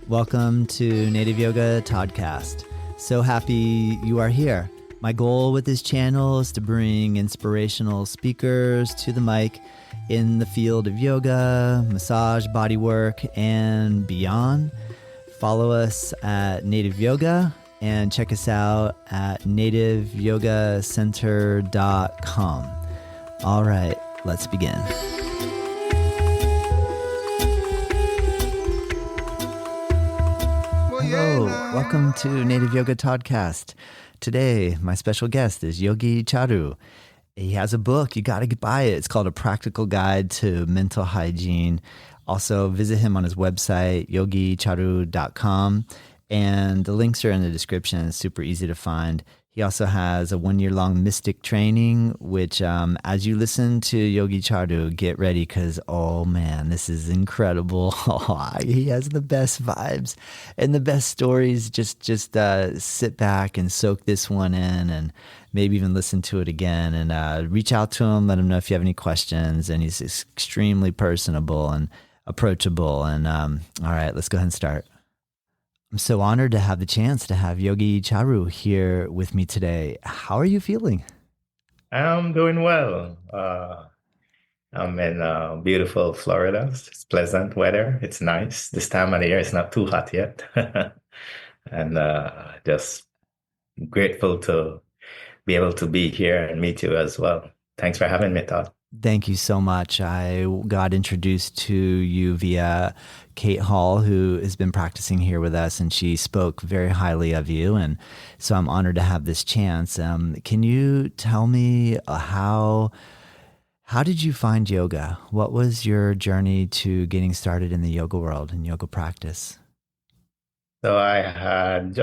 Welcome to Native Yoga Toddcast. So happy you are here. My goal with this channel is to bring inspirational speakers to the mic in the field of yoga, massage, bodywork, and beyond. Follow us at Native Yoga and check us out at nativeyogacenter.com. All right, let's begin. Hello, welcome to Native Yoga Toddcast. Today, my special guest is Yogi Charu. He has a book, you got to buy it. It's called A Practical Guide to Mental Hygiene. Also, visit him on his website, yogicharu.com. And the links are in the description. It's super easy to find. He also has a 1-year-long mystic training, which as you listen to Yogi Charu, get ready because, oh man, this is incredible. He has the best vibes and the best stories. Just sit back and soak this one in and maybe even listen to it again and reach out to him. Let him know if you have any questions. And he's extremely personable and approachable. And all right, let's go ahead and start. I'm so honored to have the chance to have Yogi Charu here with me today. How are you feeling? I'm doing well. I'm in beautiful Florida. It's pleasant weather. It's nice. This time of the year, it's not too hot yet. And just grateful to be able to be here and meet you as well. Thanks for having me, Todd. Thank you so much. I got introduced to you via Kate Hall, who has been practicing here with us, and she spoke very highly of you. And so I'm honored to have this chance. Can you tell me how did you find yoga? What was your journey to getting started in the yoga world and yoga practice? So I'm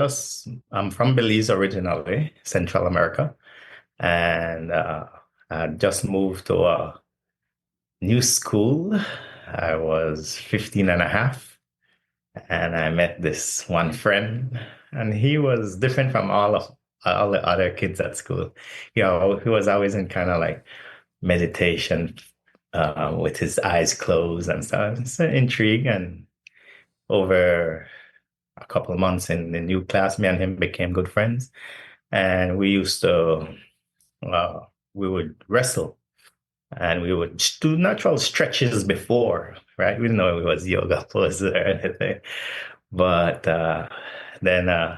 from Belize originally, Central America. And I just moved to a new school. I was 15 and a half, and I met this one friend, and he was different from all the other kids at school. He was always in kind of like meditation with his eyes closed and stuff. It's an intrigue, and over a couple of months in the new class, me and him became good friends, and we used to we would wrestle and we would do natural stretches before, right? We didn't know it was yoga poses or anything. But then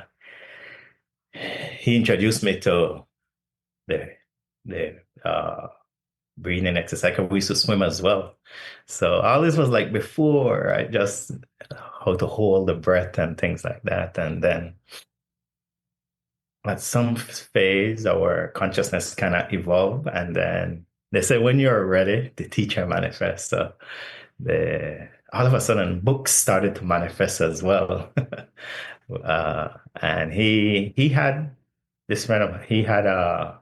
he introduced me to the breathing exercise. We used to swim as well. So all this was like before, right? Just how to hold the breath and things like that. And then at some phase, our consciousness kind of evolved, and then they say when you're ready, the teacher manifests. So all of a sudden, books started to manifest as well. And he had this friend of he had a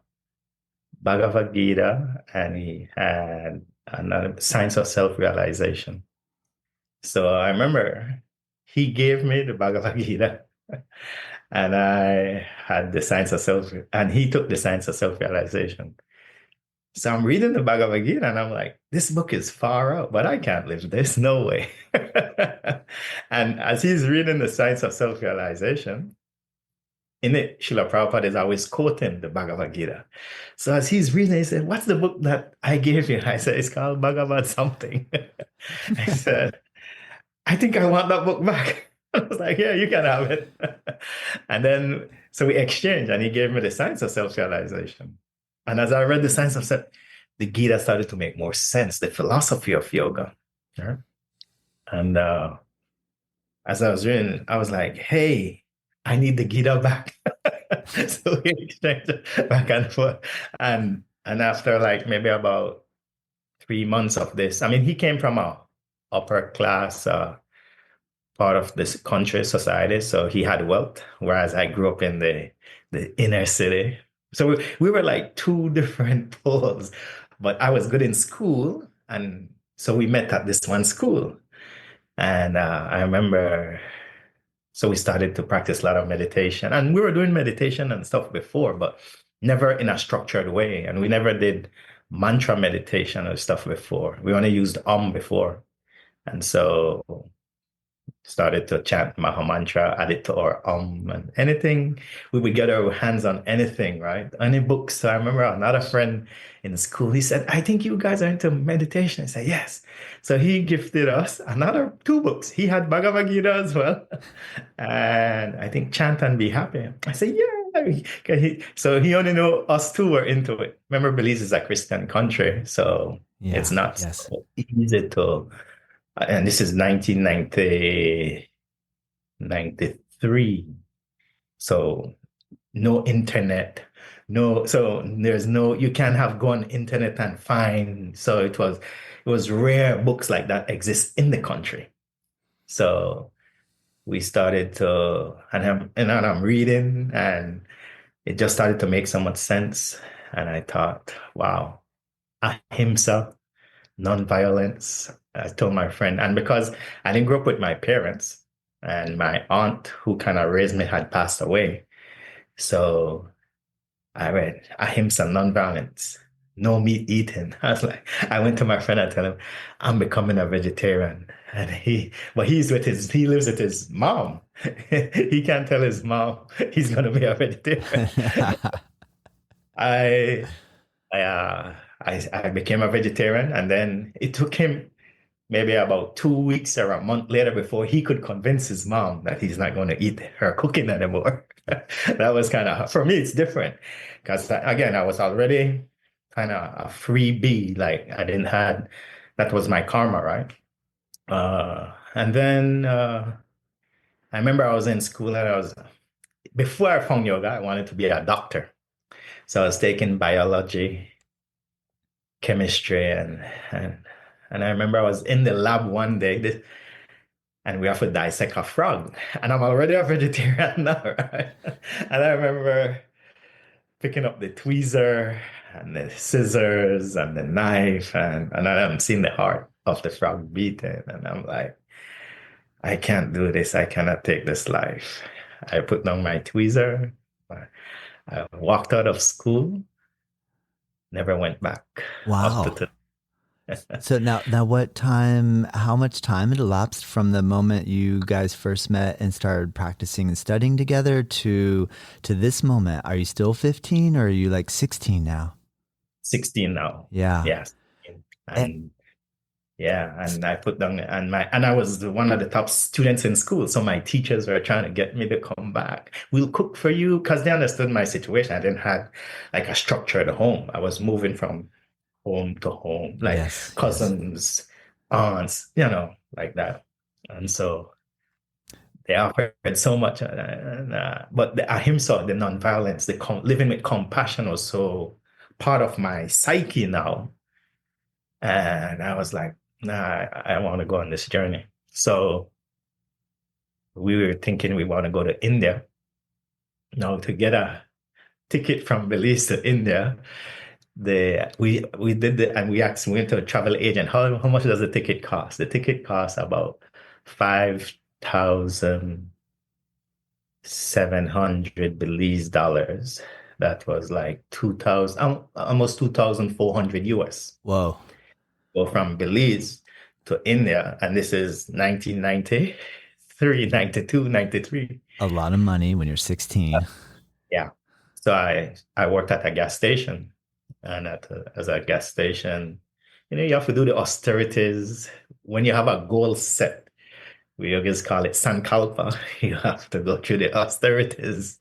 Bhagavad Gita, and he had another Science of Self-Realization. So I remember he gave me the Bhagavad Gita. And I had the Science of Self, and he took the Science of Self-Realization. So I'm reading the Bhagavad Gita, and I'm like, this book is far out, but I can't live this, no way. And as he's reading the Science of Self-Realization, in it, Srila Prabhupada is always quoting the Bhagavad Gita. So as he's reading, he said, what's the book that I gave you? I said, it's called Bhagavad something. I said, I think I want that book back. I was like, yeah, you can have it. And then, so we exchanged, and he gave me the Science of Self-Realization. And as I read the Science of Self, the Gita started to make more sense, the philosophy of yoga. Yeah? And as I was reading, I was like, hey, I need the Gita back. So we exchanged back and forth. And after like maybe about 3 months of this, I mean, he came from a upper class part of this country society, so he had wealth, whereas I grew up in the inner city. So we were like two different poles, but I was good in school, and so we met at this one school. And I remember, so we started to practice a lot of meditation, and we were doing meditation and stuff before, but never in a structured way. And we never did mantra meditation or stuff before. We only used before. And so started to chant Maha Mantra, add it to our and anything. We would get our hands on anything, right? Any books. So I remember another friend in school, he said, I think you guys are into meditation. I said, yes. So he gifted us another two books. He had Bhagavad Gita as well. And I think Chant and Be Happy. I said, yeah. So he only know us two were into it. Remember, Belize is a Christian country, so it's Yeah. not Yes. so easy to, and this is 1990, 93. So no internet, so there's no, you can't have go on internet and find. So it was rare books like that exist in the country. So we started to, and I'm reading, and it just started to make so much sense. And I thought, wow, ahimsa, nonviolence. I told my friend, and because I didn't grow up with my parents, and my aunt who kind of raised me had passed away. So I read ahimsa, nonviolence, no meat eating. I went to my friend and tell him, I'm becoming a vegetarian. And he lives with his mom. He can't tell his mom he's going to be a vegetarian. I, I became a vegetarian, and then it took him maybe about 2 weeks or a month later before he could convince his mom that he's not going to eat her cooking anymore. That was kind of, for me, it's different because again, I was already kind of a free bee. Like that was my karma, right? And then I remember I was in school, and before I found yoga, I wanted to be a doctor. So I was taking biology, chemistry, and I remember I was in the lab one day, and we have to dissect a frog. And I'm already a vegetarian now, right? And I remember picking up the tweezer and the scissors and the knife, and I'm seeing the heart of the frog beating. And I'm like, I can't do this. I cannot take this life. I put down my tweezer. I walked out of school, never went back up to Wow. today. So now, how much time had elapsed from the moment you guys first met and started practicing and studying together to this moment? Are you still 15 or are you like 16 now? 16 now. Yeah. Yes. Eh, And yeah, and I put down and I was one of the top students in school. So my teachers were trying to get me to come back. We'll cook for you because they understood my situation. I didn't have like a structured home. I was moving from home to home, like yes, yes. cousins, aunts, like that. And so they offered so much. But the ahimsa, the nonviolence, living with compassion was so part of my psyche now. And I was like, nah, I want to go on this journey. So we were thinking we want to go to India. Now, to get a ticket from Belize to India, we did the and we went to a travel agent. How much does the ticket cost? The ticket costs about 5,700 Belize dollars. That was like 2,000, almost 2,400 US. Whoa. Go from Belize to India, and this is 1993, 92, 93. A lot of money when you're 16. Yeah. So I worked at a gas station, and as a gas station, you have to do the austerities. When you have a goal set, we always call it sankalpa. You have to go through the austerities.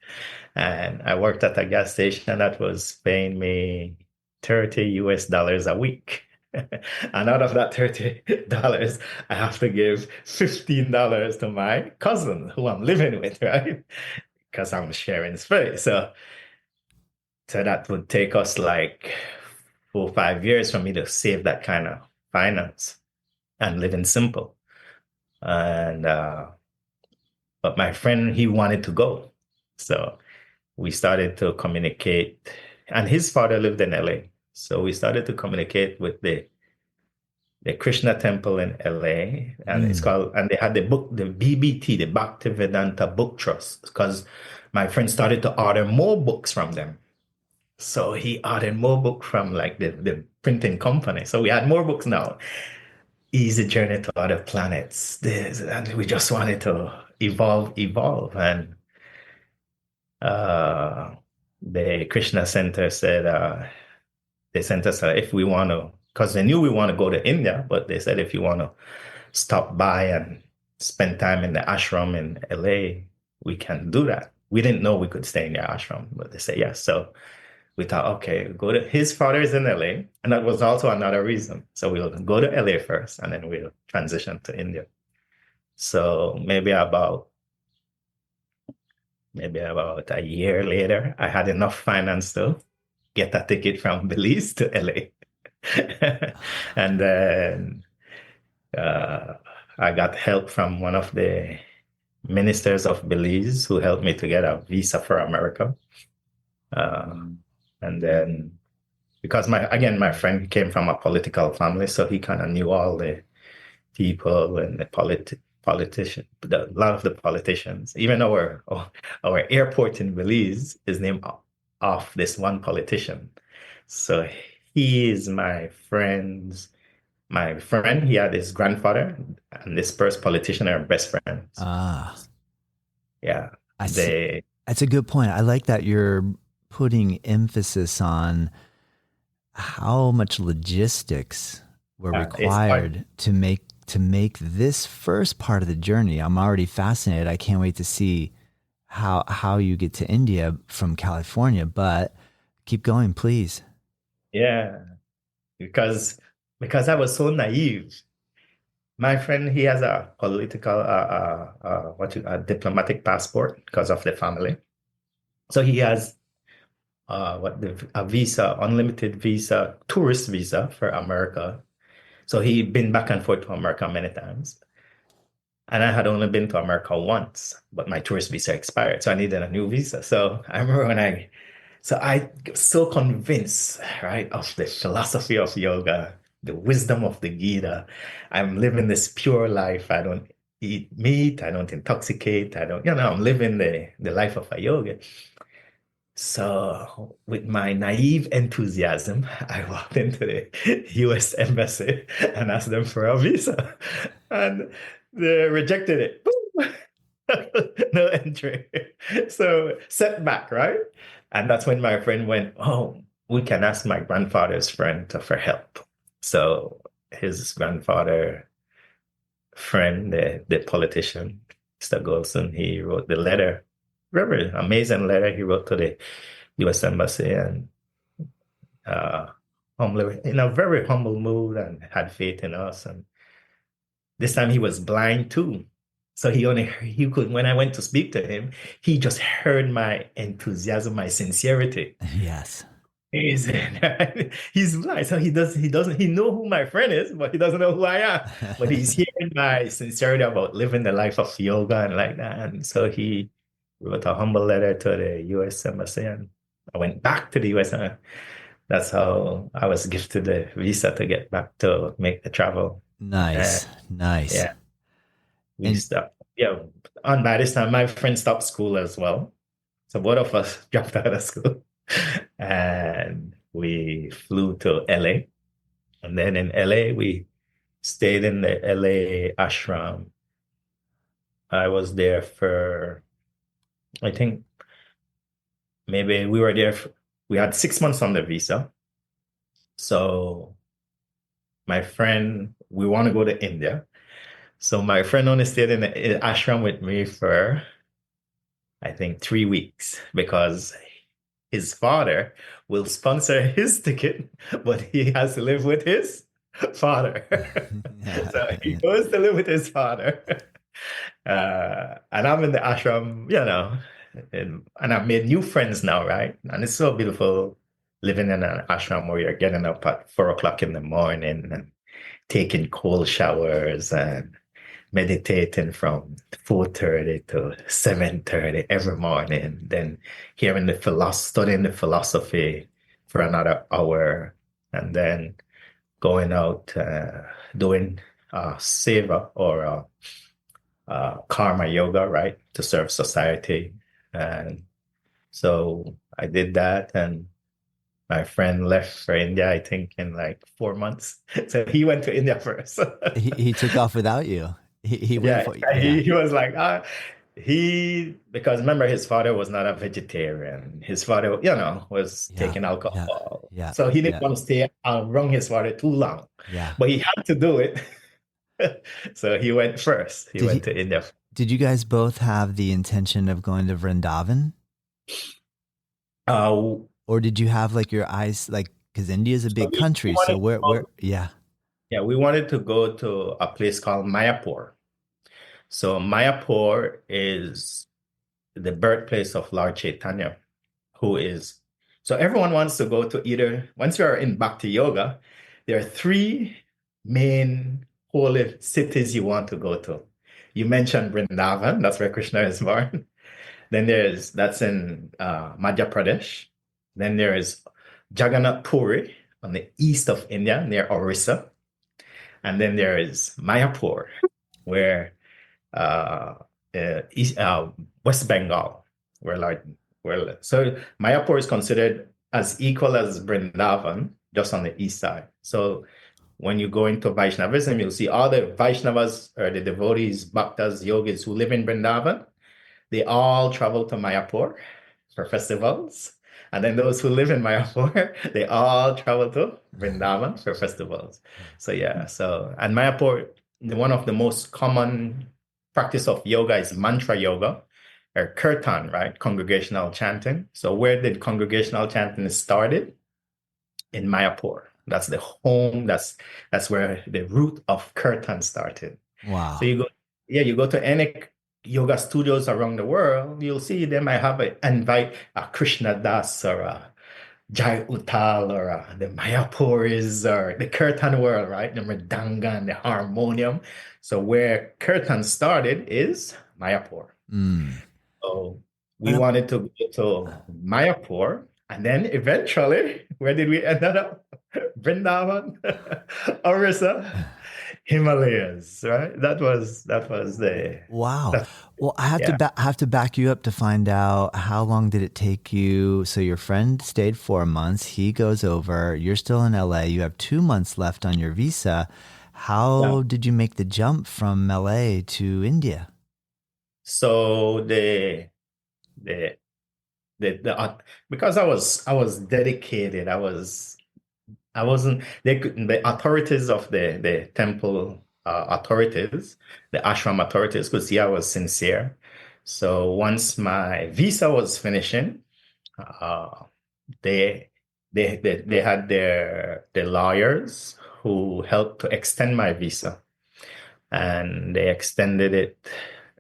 And I worked at a gas station that was paying me 30 US dollars a week. And out of that $30, I have to give $15 to my cousin who I'm living with, right? Because I'm sharing space. So that would take us like 4 or 5 years for me to save that kind of finance and living simple. And but my friend, he wanted to go. So we started to communicate, and his father lived in LA. So we started to communicate with the Krishna temple in LA, and Mm. and they had the book, the BBT, the Bhaktivedanta Book Trust, because my friend started to order more books from them. So he ordered more books from like the printing company. So we had more books now. easy journey to other planets. And we just wanted to evolve. And uh, the Krishna Center said, they sent us if we want to, because they knew we want to go to India, but they said if you want to stop by and spend time in the ashram in LA, we can do that. We didn't know we could stay in the ashram, but they said yes. So we thought, okay, go to his father is in LA. And that was also another reason. So we'll go to LA first and then we'll transition to India. So maybe about a year later, I had enough finance to get a ticket from Belize to LA. And then uh, I got help from one of the ministers of Belize who helped me to get a visa for America. And then because my friend came from a political family, so he kind of knew all the people and the politician, a lot of the politicians. Even our airport in Belize is named off this one politician. So he is my friend. He had his grandfather, and this first politician are best friends. Ah, Yeah, I see. they That's a good point. I like that you're putting emphasis on how much logistics were it's hard. required to make this first part of the journey. I'm already fascinated. I can't wait to see how you get to India from California, but keep going, please. Yeah, because I was so naive. My friend, he has a political, a diplomatic passport because of the family. So he has a visa, unlimited visa, tourist visa for America. So he'd been back and forth to America many times. And I had only been to America once, but my tourist visa expired. So I needed a new visa. So I remember so I was so convinced, right, of the philosophy of yoga, the wisdom of the Gita. I'm living this pure life. I don't eat meat. I don't intoxicate. I'm living the life of a yogi. So, with my naive enthusiasm, I walked into the US Embassy and asked them for a visa, and they rejected it. Boom! No entry. So, setback, right? And that's when my friend went, "Oh, we can ask my grandfather's friend for help." So, his grandfather friend, the politician, Mr. Golson, he wrote the letter, very amazing letter he wrote to the U.S. Embassy and uh, humbly, in a very humble mood and had faith in us. And this time he was blind too. So he could, when I went to speak to him, he just heard my enthusiasm, my sincerity. Yes. He's blind, so he know who my friend is, but he doesn't know who I am. But he's hearing my sincerity about living the life of yoga and like that. And so he wrote a humble letter to the U.S. Embassy, and I went back to the U.S. And that's how I was gifted the visa to get back to make the travel. And Nice. Nice. yeah, we And stopped. Yeah, and by this time, my friend stopped school as well. So both of us dropped out of school and we flew to LA. And then in LA, we stayed in the LA ashram. I was there for, I think maybe we were there, we had 6 months on the visa. So my friend, we want to go to India. So my friend only stayed in the ashram with me for, I think, 3 weeks because his father will sponsor his ticket, but he has to live with his father. So he goes to live with his father. And I'm in the ashram, and I've made new friends now, right? And it's so beautiful living in an ashram where you're getting up at 4 o'clock in the morning and taking cold showers and meditating from 4:30 to 7:30 every morning, then studying the philosophy for another hour, and then going out doing seva or karma yoga, right, to serve society. And so I did that, and my friend left for India, I think, in like 4 months. So he went to India first. He took off without you. He went Yeah, for yeah. he was like, because remember, his father was not a vegetarian. His father, was Yeah. taking Yeah. alcohol. Yeah. So he didn't Yeah. want to stay around his father too long, Yeah. but he had to do it. So he went first. He Did went he to India. did you guys both have the intention of going to Vrindavan? Uh, Or did you have like your eyes like because India is a so big we country, wanted so to where go, yeah. yeah, we wanted to go to a place called Mayapur. So Mayapur is the birthplace of Lord Chaitanya, who is, so everyone wants to go to either, once you're in Bhakti Yoga, there are three main holy cities you want to go to. You mentioned Vrindavan, that's where Krishna is born. Then that's in Madhya Pradesh. Then there is Jagannath Puri on the east of India near Orissa. And then there is Mayapur, where uh, East, West Bengal, where like so Mayapur is considered as equal as Vrindavan, just on the east side. So when you go into Vaishnavism, you'll see all the Vaishnavas or the devotees, bhaktas, yogis who live in Vrindavan. They all travel to Mayapur for festivals. And then those who live in Mayapur, they all travel to Vrindavan for festivals. So yeah, and Mayapur, one of the most common practice of yoga is mantra yoga or kirtan, right? Congregational chanting. So where did congregational chanting started? In Mayapur. That's the home. That's where the root of kirtan started. So Wow. you go to any yoga studios around the world, you'll see they might have invite a Krishna Das or a Jai Uttal or the Mayapuris or the Kirtan world, right? The Mridanga and the harmonium. So where Kirtan started is Mayapur. Mm. So we And wanted to go to Mayapur, and then eventually, where did we end up? Vrindavan, Orissa, Himalayas, right? That was the wow. that Well, I have to yeah. I have to back you up to find out how long did it take you. So your friend stayed 4 months. He goes over. You're still in LA. You have 2 months left on your visa. Yeah. How did you make the jump from LA to India? So the because I was dedicated, I wasn't the authorities of the temple authorities, the ashram authorities could see I was sincere. So once my visa was finishing, uh, they they had their lawyers who helped to extend my visa, and they extended it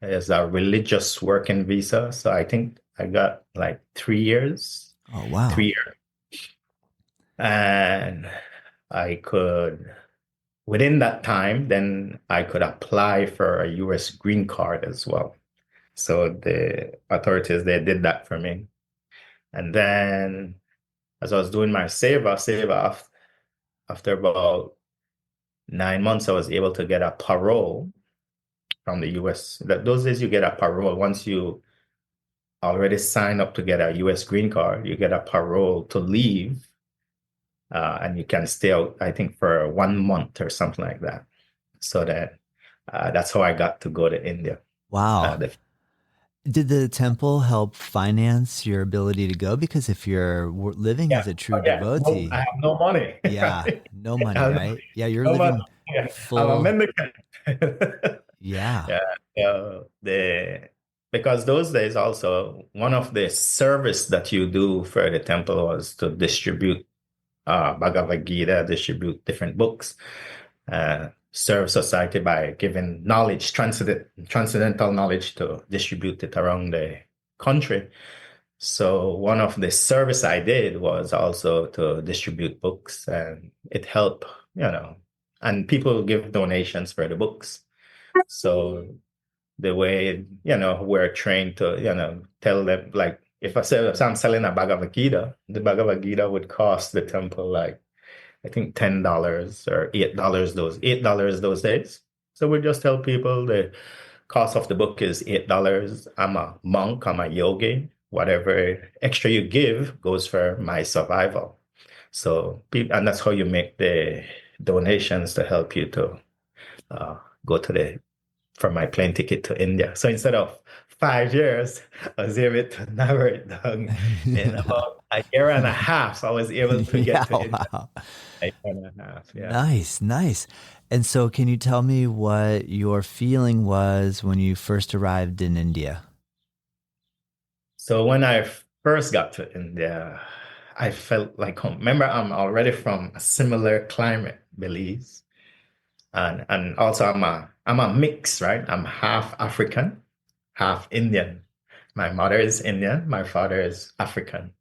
as a religious working visa. So I think I got like 3 years, Oh, wow. 3 years, and I could within that time, then I could apply for a US green card as well. So the authorities, they did that for me. And then as I was doing my seva, after about 9 months, I was able to get a parole from the US. Those days you get a parole. Once you already sign up to get a US green card, you get a parole to leave, and you can stay out, I think, for 1 month or something like that. So that's how I got to go to India. Wow. The Did the temple help finance your ability to go? Because if you're living Yeah. as a true Yeah. No, I devotee, have no money. yeah, Right? no I money, have right? Yeah, you're no money. living Yeah. I'm a full. mendicant. Yeah. Yeah. Because those days also one of the service that you do for the temple was to distribute Bhagavad Gita, distribute different books, serve society by giving knowledge, transcendental knowledge to distribute it around the country. So one of the service I did was also to distribute books, and it helped, and people give donations for the books. So the way, we're trained to, tell them, like, if I'm selling a Bhagavad Gita, the Bhagavad Gita would cost the temple like, I think $10 or $8 those days. So we just tell people the cost of the book is $8. I'm a monk, I'm a yogi. Whatever extra you give goes for my survival. So, and that's how you make the donations to help you to uh, go to the for my plane ticket to India. So instead of 5 years, I was able to narrow it down in Yeah. about a year and a half. I was able to get Yeah, to India wow. in a year and a half. Yeah. Nice, nice. And so, can you tell me what your feeling was when you first arrived in India? So when I first got to India, I felt like home. Remember, I'm already from a similar climate, Belize. And also I'm a mix, right? I'm half African, half Indian. My mother is Indian, my father is African.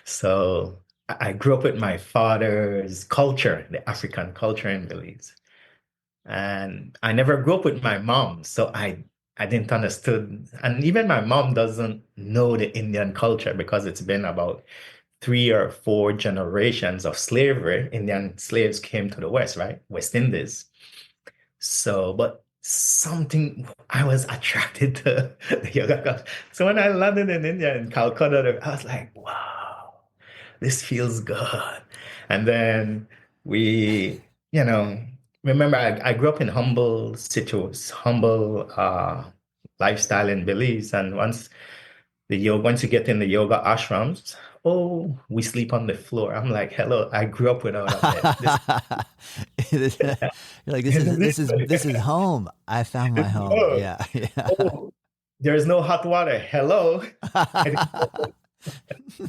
So I grew up with my father's culture, the African culture in Belize. And I never grew up with my mom, so I didn't understood. And even my mom doesn't know the Indian culture because it's been about 3 or 4 generations of slavery. Indian slaves came to the West, right? West Indies. So, but something I was attracted to the yoga culture. So when I landed in India in Calcutta, I was like, wow, this feels good. And then we, you know, remember I grew up in humble lifestyle in Belize. And once you get in the yoga ashrams, oh, we sleep on the floor. I'm like, hello, I grew up without a bed. This You're like, this is this is this is home. I found my home. oh, Yeah, yeah. oh, there's no hot water. Hello. I've been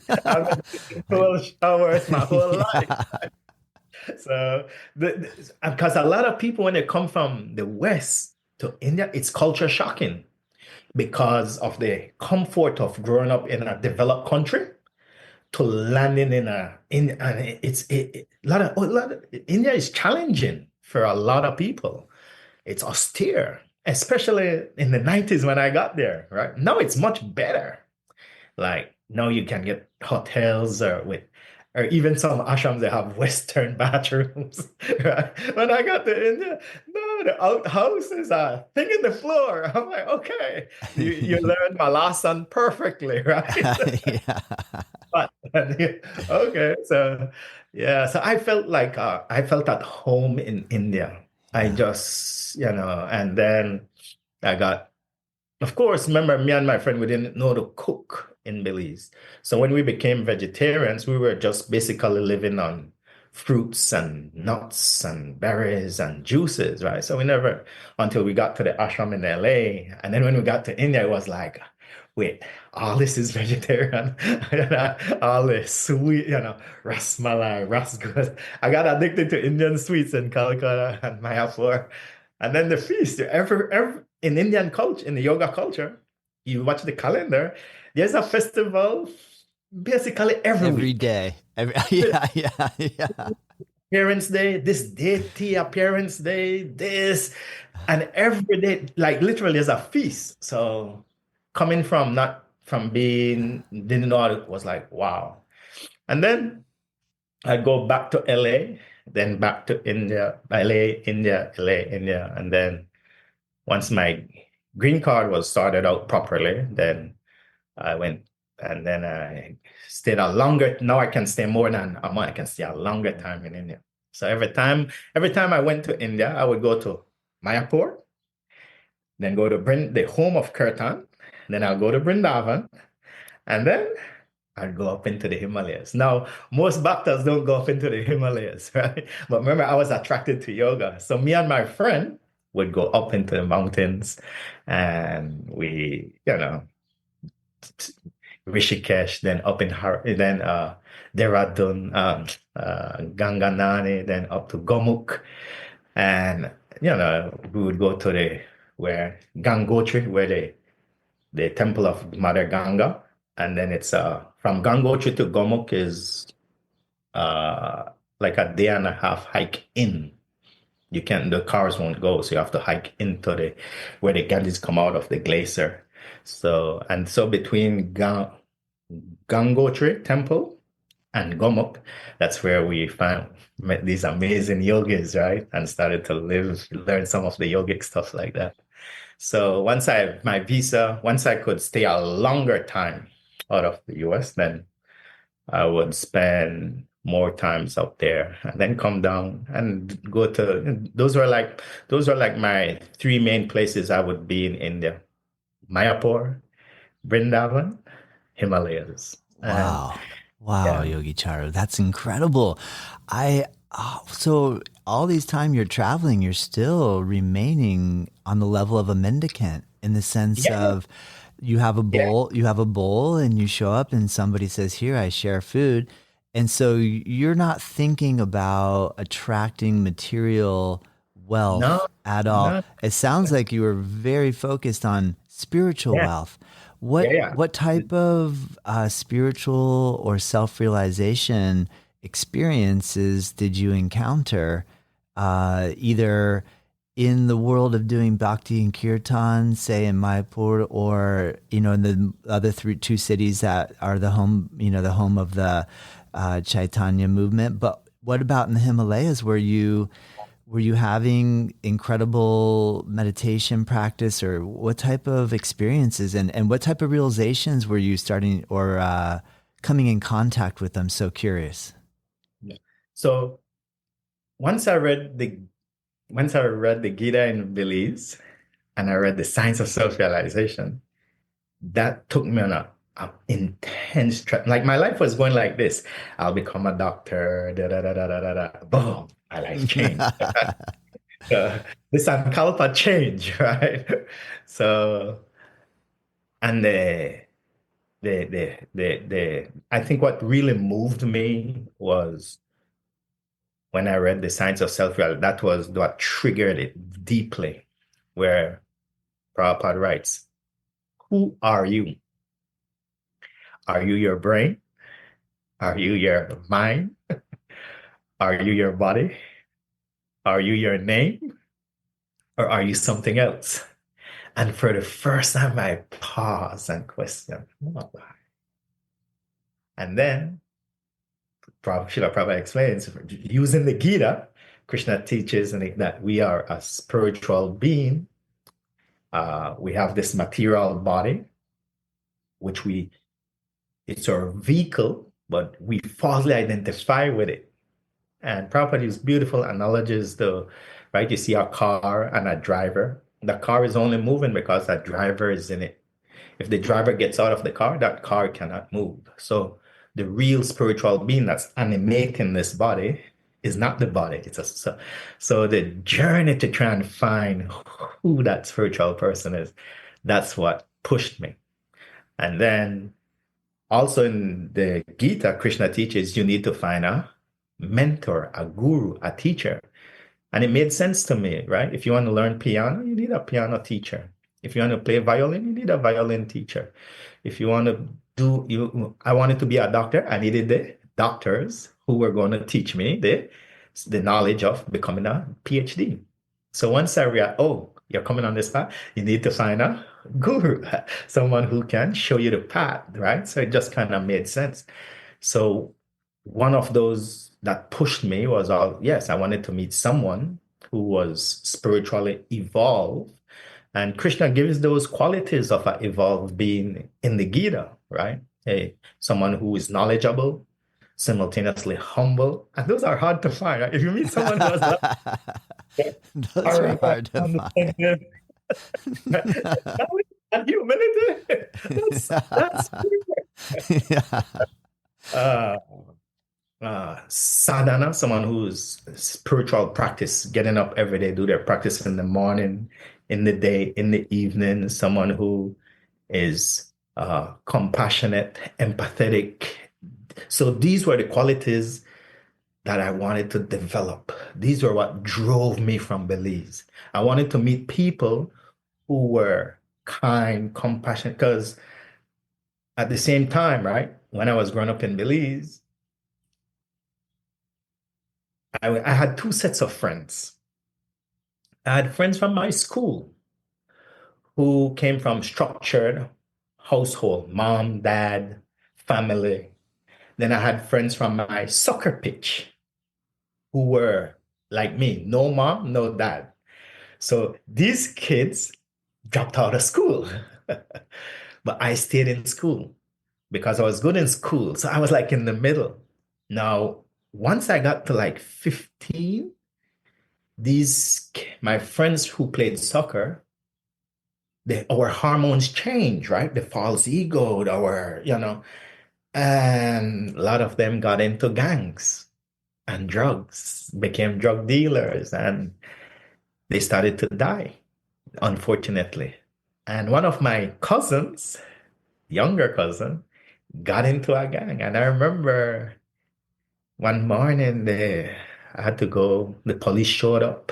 taking Right. cold showers my whole life. Yeah. So, because a lot of people, when they come from the West to India, it's culture shocking because of the comfort of growing up in a developed country to landing and a lot of India is challenging for a lot of people. It's austere, especially in the 90s when I got there, right? Now it's much better. Like now you can get hotels or even some ashrams that have Western bathrooms. Right? When I got to India, no, the outhouses are thing in the floor. I'm like, okay, you learned my lesson perfectly, right? Yeah. But okay, so yeah, so I felt at home in India. I Yeah. just, and then I got of course, remember me and my friend, we didn't know to cook in Belize. So when we became vegetarians, we were just basically living on fruits and nuts and berries and juices, right? So we never, until we got to the ashram in LA. And then when we got to India, it was like, wait, all this is vegetarian. All this sweet, rasmalai, rasguras. I got addicted to Indian sweets in Calcutta and Mayapur. And then the feast, every in Indian culture, in the yoga culture, you watch the calendar, there's a festival basically every Every week. day. Yeah, yeah, yeah. Parents' Day, this deity appearance day, this, and every day, like literally, there's a feast. So coming from not from being didn't know it was like wow. And then I go back to LA, then back to India, LA, India, LA, India, and then once my green card was sorted out properly, then I went and then I stayed a longer. Now I can stay more than a month. I can stay a longer time in India. So every time I went to India, I would go to Mayapur, then go to the home of Kirtan, then I'll go to Vrindavan, and then I'd go up into the Himalayas. Now, most bhaktas don't go up into the Himalayas, right? But remember, I was attracted to yoga. So me and my friend would go up into the mountains and Rishikesh, then up in Dehradun, Ganganani, then up to Gomukh. And, we would go to where Gangotri, where the temple of Mother Ganga. And then it's from Gangotri to Gomukh is uh, like a day and a half hike in. The cars won't go, so you have to hike into where the Ganges come out of the glacier. So between Gangotri temple and Gomukh, that's where met these amazing yogis, right? And started to learn some of the yogic stuff like that. So once I could stay a longer time out of the US, then I would spend more times up there, and then come down and go to those were like my three main places I would be in India: Mayapur, Vrindavan, Himalayas. And Wow. Wow, yeah, Yogi Charu. That's incredible. So all these time you're traveling, you're still remaining on the level of a mendicant in the sense yeah, of yeah, you have a bowl and you show up and somebody says, "Here, I share food." And so you're not thinking about attracting material no, wealth at all. no, It sounds like you were very focused on spiritual yeah, wealth. yeah, What yeah. type of spiritual or self realization experiences did you encounter, either in the world of doing bhakti and kirtan, say in Mayapur, or in the other two cities that are the home, the home of the Chaitanya movement? But what about in the Himalayas? Were you having incredible meditation practice, or what type of experiences and what type of realizations were you starting or coming in contact with? I'm so curious. Yeah. So once I read the once I read the Gita in Belize and I read the Science of Self-Realization, that took me on a intense trip. Like my life was going like this. I'll become a doctor, da da da da da da da. Boom, my life changed. The Sankalpa change, right? So, and I think what really moved me was when I read The Science of Self-Realization. That was what triggered it deeply, where Prabhupada writes, who are you? Are you your brain? Are you your mind? Are you your body? Are you your name? Or are you something else? And for the first time, I pause and question, who am I? And then Srila Prabhupada explains, using the Gita, Krishna teaches that we are a spiritual being. We have this material body, which it's our vehicle, but we falsely identify with it. And Prabhupada used beautiful analogies though, right? You see a car and a driver. The car is only moving because that driver is in it. If the driver gets out of the car, that car cannot move. So the real spiritual being that's animating this body is not the body. So the journey to try and find who that spiritual person is, that's what pushed me. And then also in the Gita, Krishna teaches you need to find a mentor, a guru, a teacher. And it made sense to me, right? If you want to learn piano, you need a piano teacher. If you want to play violin, you need a violin teacher. If you want to I wanted to be a doctor. I needed the doctors who were going to teach me the knowledge of becoming a PhD. So once I realized, oh, you're coming on this path, you need to find a guru, someone who can show you the path, right? So it just kind of made sense. So one of those that pushed me was, yes, I wanted to meet someone who was spiritually evolved. And Krishna gives those qualities of an evolved being in the Gita, right? Someone who is knowledgeable, simultaneously humble. And those are hard to find, right? If you meet someone who has that, Those all are right, hard to find. understand knowledge and humility. That's Yeah. uh, sadhana, someone who's spiritual practice, getting up every day, do their practice in the morning, in the day, in the evening, someone who is compassionate, empathetic. So these were the qualities that I wanted to develop. These were what drove me from Belize. I wanted to meet people who were kind, compassionate, because at the same time, right, when I was growing up in Belize, I had two sets of friends. I had friends from my school who came from structured household, mom, dad, family. Then I had friends from my soccer pitch who were like me, no mom, no dad. So these kids dropped out of school, but I stayed in school because I was good in school. So I was like in the middle. Now, once I got to like 15, these my friends who played soccer, our hormones change, right? The false ego, and a lot of them got into gangs and drugs, became drug dealers, and they started to die, unfortunately. And one of my cousins, younger cousin, got into a gang. And I remember one morning I had to go, the police showed up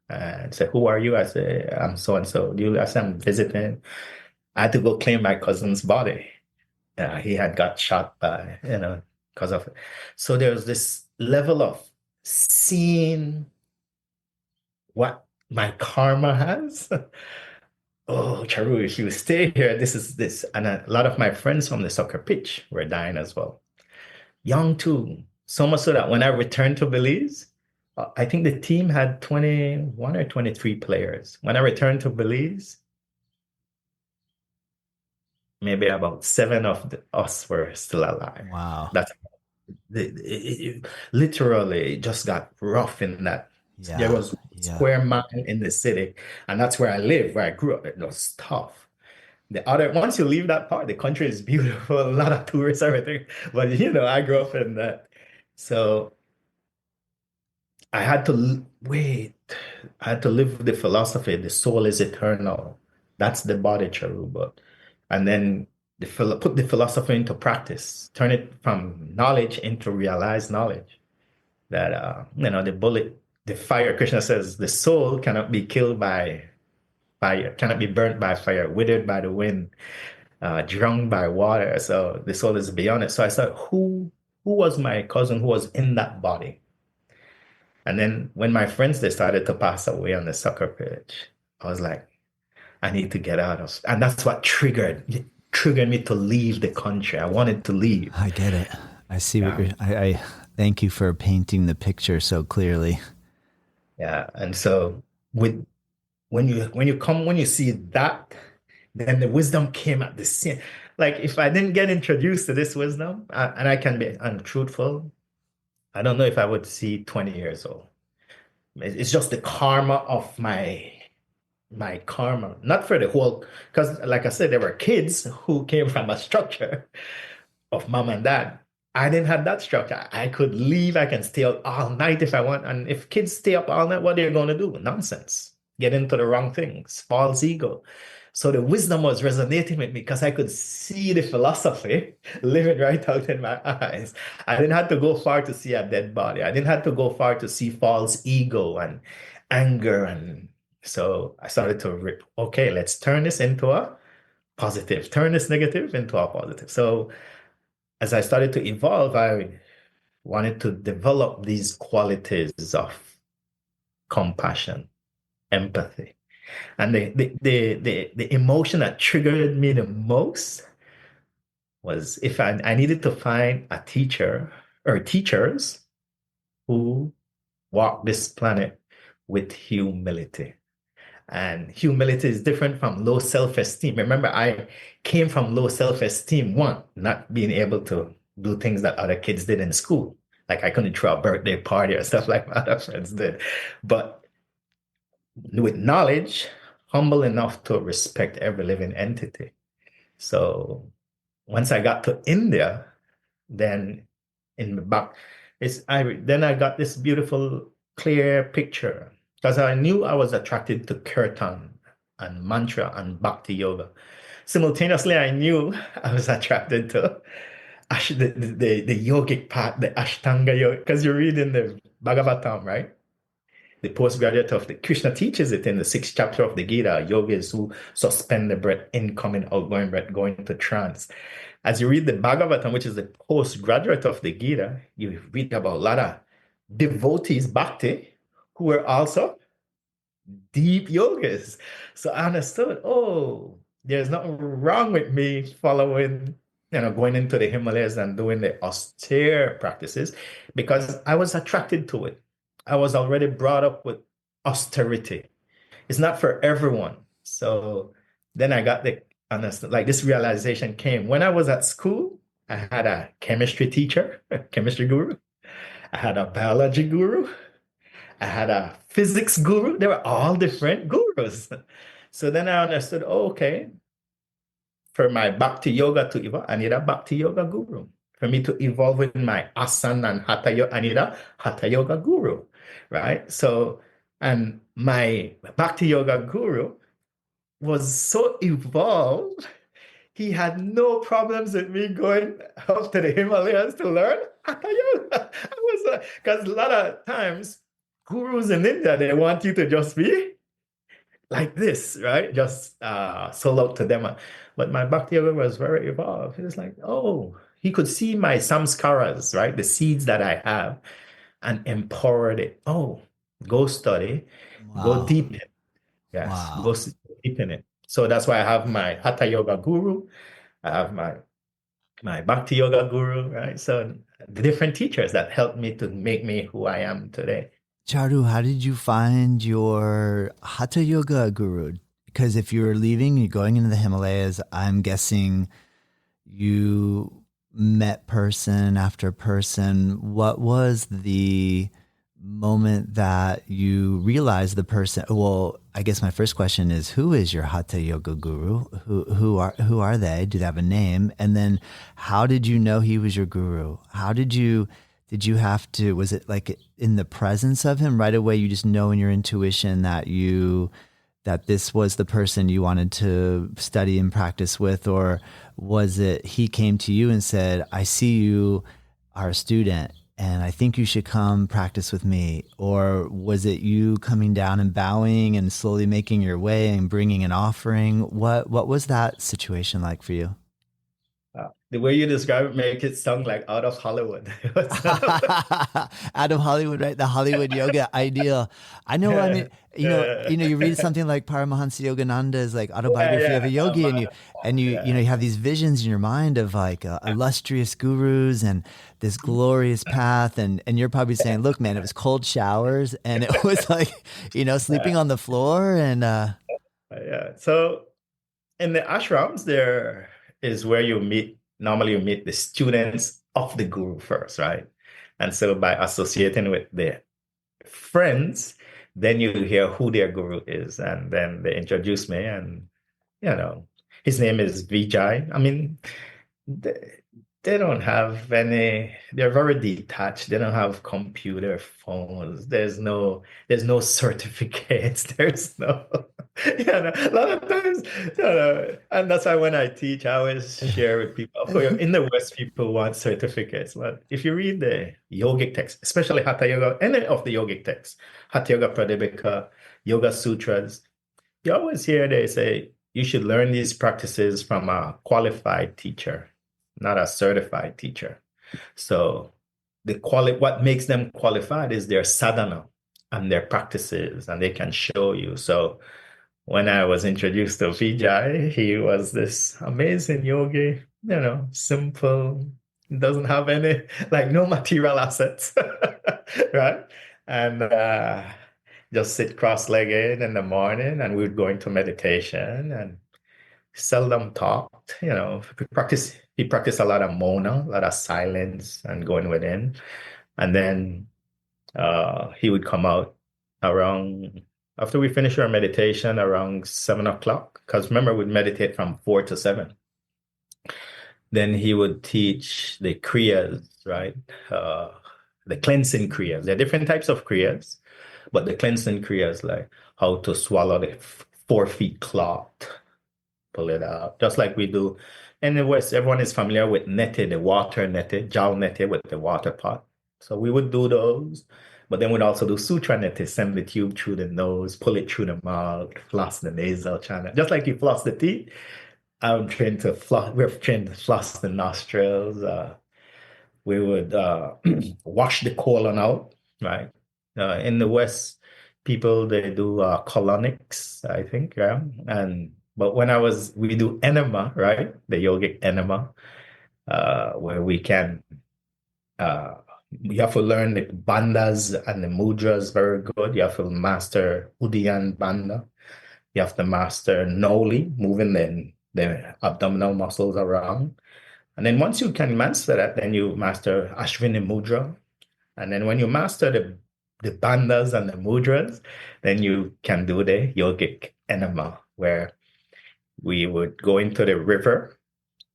and said, "Who are you?" I said, "I'm so and so." I said, "I'm visiting." I had to go claim my cousin's body. He had got shot by, because of it. So there was this level of seeing what my karma has. Oh, Charu, if you stay here, this is this. And a lot of my friends from the soccer pitch were dying as well. Young too. So much so that when I returned to Belize, I think the team had 21 or 23 players. When I returned to Belize, maybe about seven of us were still alive. Wow. That's literally it just got rough in that. There Yeah. was Yeah. square mile in the city, and that's where I live, where I grew up. It was tough. Once you leave that part, the country is beautiful, a lot of tourists, everything. But I grew up in that. So I had to wait. I had to live with the philosophy, the soul is eternal. That's the body, Charuba. And then put the philosophy into practice, turn it from knowledge into realized knowledge. That the fire, Krishna says, the soul cannot be killed by fire, cannot be burnt by fire, withered by the wind, drunk by water. So the soul is beyond it. So I said, who was my cousin who was in that body? And then when my friends they started to pass away on the soccer pitch, I was like, I need to get out of, and that's what triggered me to leave the country. I wanted to leave. I get it. I see what Yeah, I thank you for painting the picture so clearly. yeah. And so with when you see that, then the wisdom came at the same. Like if I didn't get introduced to this wisdom, and I can be untruthful, I don't know if I would see 20 years old. It's just the karma of my karma, not for the whole, because like I said, there were kids who came from a structure of mom and dad. I didn't have that structure. I could leave, I can stay up all night if I want. And if kids stay up all night, what are they going to do? Nonsense. Get into the wrong things, false ego. So the wisdom was resonating with me because I could see the philosophy living right out in my eyes. I didn't have to go far to see a dead body. I didn't have to go far to see false ego and anger. And so I started to rip, okay, let's turn this into a positive, turn this negative into a positive. So as I started to evolve, I wanted to develop these qualities of compassion, empathy. And the emotion that triggered me the most was if I needed to find a teacher or teachers who walk this planet with humility. And humility is different from low self-esteem. Remember, I came from low self-esteem, one, not being able to do things that other kids did in school. Like I couldn't throw a birthday party or stuff like my other friends did. But with knowledge, humble enough to respect every living entity. So once I got to India, then in the back, then I got this beautiful, clear picture because I knew I was attracted to kirtan and mantra and bhakti yoga. Simultaneously, I knew I was attracted to the yogic part, the Ashtanga yoga, because you read in the Bhagavatam, right? The postgraduate of the Krishna teaches it in the sixth chapter of the Gita, yogis who suspend the breath, incoming, outgoing breath, going into trance. As you read the Bhagavatam, which is the postgraduate of the Gita, you read about a lot of devotees, bhakti, who were also deep yogis. So I understood, oh, there's nothing wrong with me following, going into the Himalayas and doing the austere practices because I was attracted to it. I was already brought up with austerity. It's not for everyone. So then I got the understand, like this realization came when I was at school. I had a chemistry teacher, a chemistry guru, I had a biology guru. I had a physics guru. They were all different gurus. So then I understood, oh, okay, for my Bhakti yoga to evolve, I need a Bhakti yoga guru. For me to evolve in my asana and hatha yoga, I need a hatha yoga guru, right? So, and my Bhakti yoga guru was so evolved, he had no problems with me going up to the Himalayas to learn hatha yoga. I was because a lot of times gurus in India, they want you to just be like this, right? Just sold out to them. But my Bhakti yoga was very evolved. He was like, oh, he could see my samskaras, right? The seeds that I have and empowered it. Oh, go study, go Wow. deep in. Yes, Wow. deep in it. So that's why I have my Hatha Yoga guru. I have my Bhakti Yoga guru, right? So the different teachers that helped me to make me who I am today. Charu, how did you find your Hatha Yoga guru? Because if you're leaving, you're going into the Himalayas, I'm guessing you met person after person. What was the moment that you realized the person? Well, I guess my first question is, who is your Hatha Yoga guru? Who are they? Do they have a name? And then how did you know he was your guru? How did you have to, was it like in the presence of him right away? You just know in your intuition that this was the person you wanted to study and practice with? Or was it he came to you and said, I see you are a student and I think you should come practice with me? Or was it you coming down and bowing and slowly making your way and bringing an offering? What was that situation like for you? The way you describe it make it sound like out of Hollywood. It's not Out of Hollywood, right? The Hollywood yoga ideal. I know. I mean, yeah, you read something like Paramahansa Yogananda's like yeah, autobiography of a yeah. yogi, and you Yeah. have these visions in your mind of like illustrious gurus and this glorious path, and you're probably saying, "Look, man, it was cold showers, and it was like sleeping on the floor, and Yeah. So in the ashrams, there is where normally you meet the students of the guru first, right? And so by associating with their friends, then you hear who their guru is. And then they introduce me, and, you know, his name is Vijay. I mean, they, they don't have they're very detached. They don't have computer phones. There's no certificates. There's no, a lot of times, and that's why when I teach, I always share with people. Of course, in the West, people want certificates, but if you read the yogic text, especially Hatha Yoga, any of the yogic texts, Hatha Yoga Pradipika, Yoga Sutras, you always hear they say you should learn these practices from a qualified teacher, not a certified teacher. So what makes them qualified is their sadhana and their practices, and they can show you. So when I was introduced to Vijay, he was this amazing yogi, simple, doesn't have any, like no material assets, right? And just sit cross-legged in the morning, and we'd go into meditation and seldom talked. He practiced a lot of mona, a lot of silence and going within. And then he would come out around after we finish our meditation around 7 o'clock. Because remember, we'd meditate from 4 to 7. Then he would teach the Kriyas, right? The cleansing Kriyas. There are different types of Kriyas, but the cleansing Kriyas, like how to swallow the 4 feet cloth, pull it out, just like we do in the West. Everyone is familiar with nete, the water nete, jal nete with the water pot. So we would do those, but then we'd also do sutra nete, send the tube through the nose, pull it through the mouth, floss the nasal channel, just like you floss the teeth. I'm trained to floss. We're trained to floss the nostrils. We would wash the colon out, right? In the West, people they do colonics, I think, yeah. But we do enema, right? The yogic enema, where we can uh, you have to learn the bandhas and the mudras very good. You have to master Uddiyana Bandha. You have to master Noli, moving the abdominal muscles around. And then once you can master that, then you master Ashwini Mudra. And then when you master the bandhas and the mudras, then you can do the yogic enema, where we would go into the river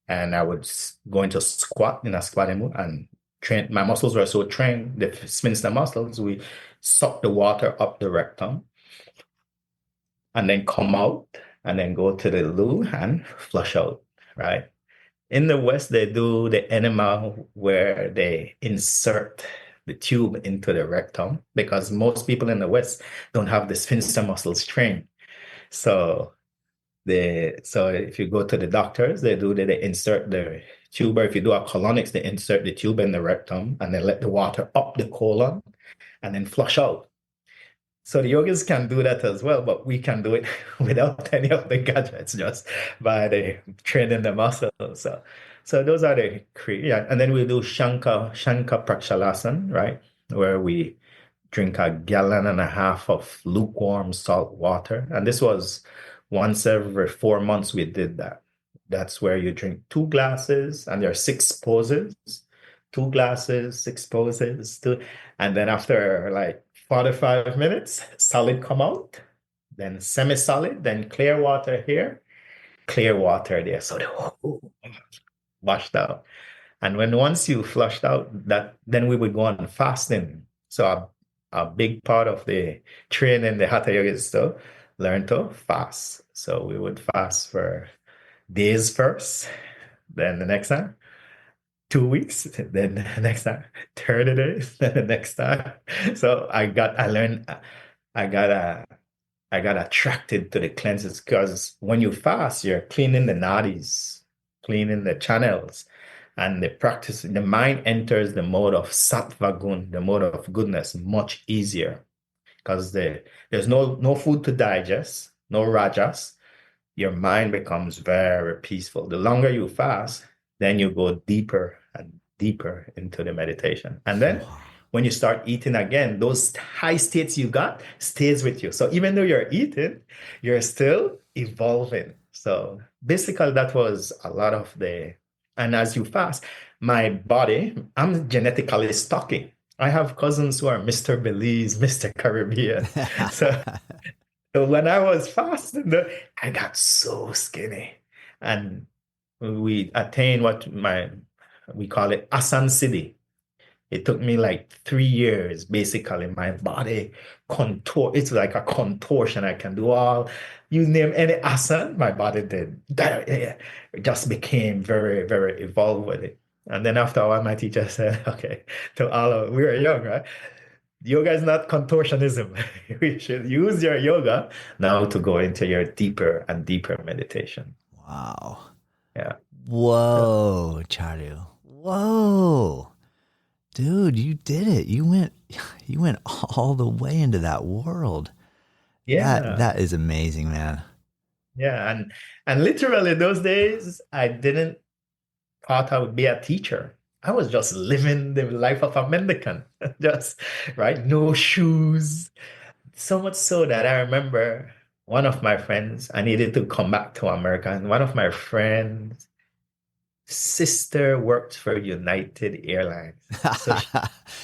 and I would go into squat in a squatting move and train. My muscles were so trained, the sphincter muscles, we suck the water up the rectum and then come out and then go to the loo and flush out, right? In the West, they do the enema where they insert the tube into the rectum because most people in the West don't have the sphincter muscles trained. So so if you go to the doctors, they insert the tube, or if you do a colonics, they insert the tube in the rectum and then let the water up the colon and then flush out. So the yogis can do that as well, but we can do it without any of the gadgets, just by the training the muscles. So those are the yeah. And then we do Shanka Prakshalasana, right? Where we drink a gallon and a half of lukewarm salt water. And this was once every 4 months we did that. That's where you drink 2 glasses, and there are 6 poses. 2 glasses, 6 poses, and then after like 45 minutes, solid come out, then semi-solid, then clear water here, clear water there. So the whole washed out. And when once you flushed out, that then we would go on fasting. So a big part of the training, the Hatha Yoga is to learn to fast. So we would fast for days first, then the next time 2 weeks, then the next time 30 days, then the next time. So I got attracted to the cleanses because when you fast, you're cleaning the nadis, cleaning the channels, and the mind enters the mode of sattva gun, the mode of goodness, much easier because there's no food to digest, no rajas. Your mind becomes very peaceful. The longer you fast, then you go deeper and deeper into the meditation. And then when you start eating again, those high states you got stays with you. So even though you're eating, you're still evolving. So basically that was a lot of and as you fast, my body, I'm genetically stocky. I have cousins who are Mr. Belize, Mr. Caribbean. So when I was fasting, I got so skinny. And we attained we call it Asan Siddhi. It took me like 3 years, basically. My body it's like a contortion. I can do you name any asana, my body did. It just became very, very evolved with it. And then after a while, my teacher said, okay, we were young, right? Yoga is not contortionism. We should use your yoga now to go into your deeper and deeper meditation. Wow. Yeah. Whoa, Charu. Whoa. Dude, you did it. You went all the way into that world. Yeah. That is amazing, man. Yeah. And literally those days, I didn't thought I would be a teacher. I was just living the life of a mendicant, just right, no shoes. So much so that I remember one of my friends, I needed to come back to America, and one of my friends' sister worked for United Airlines. So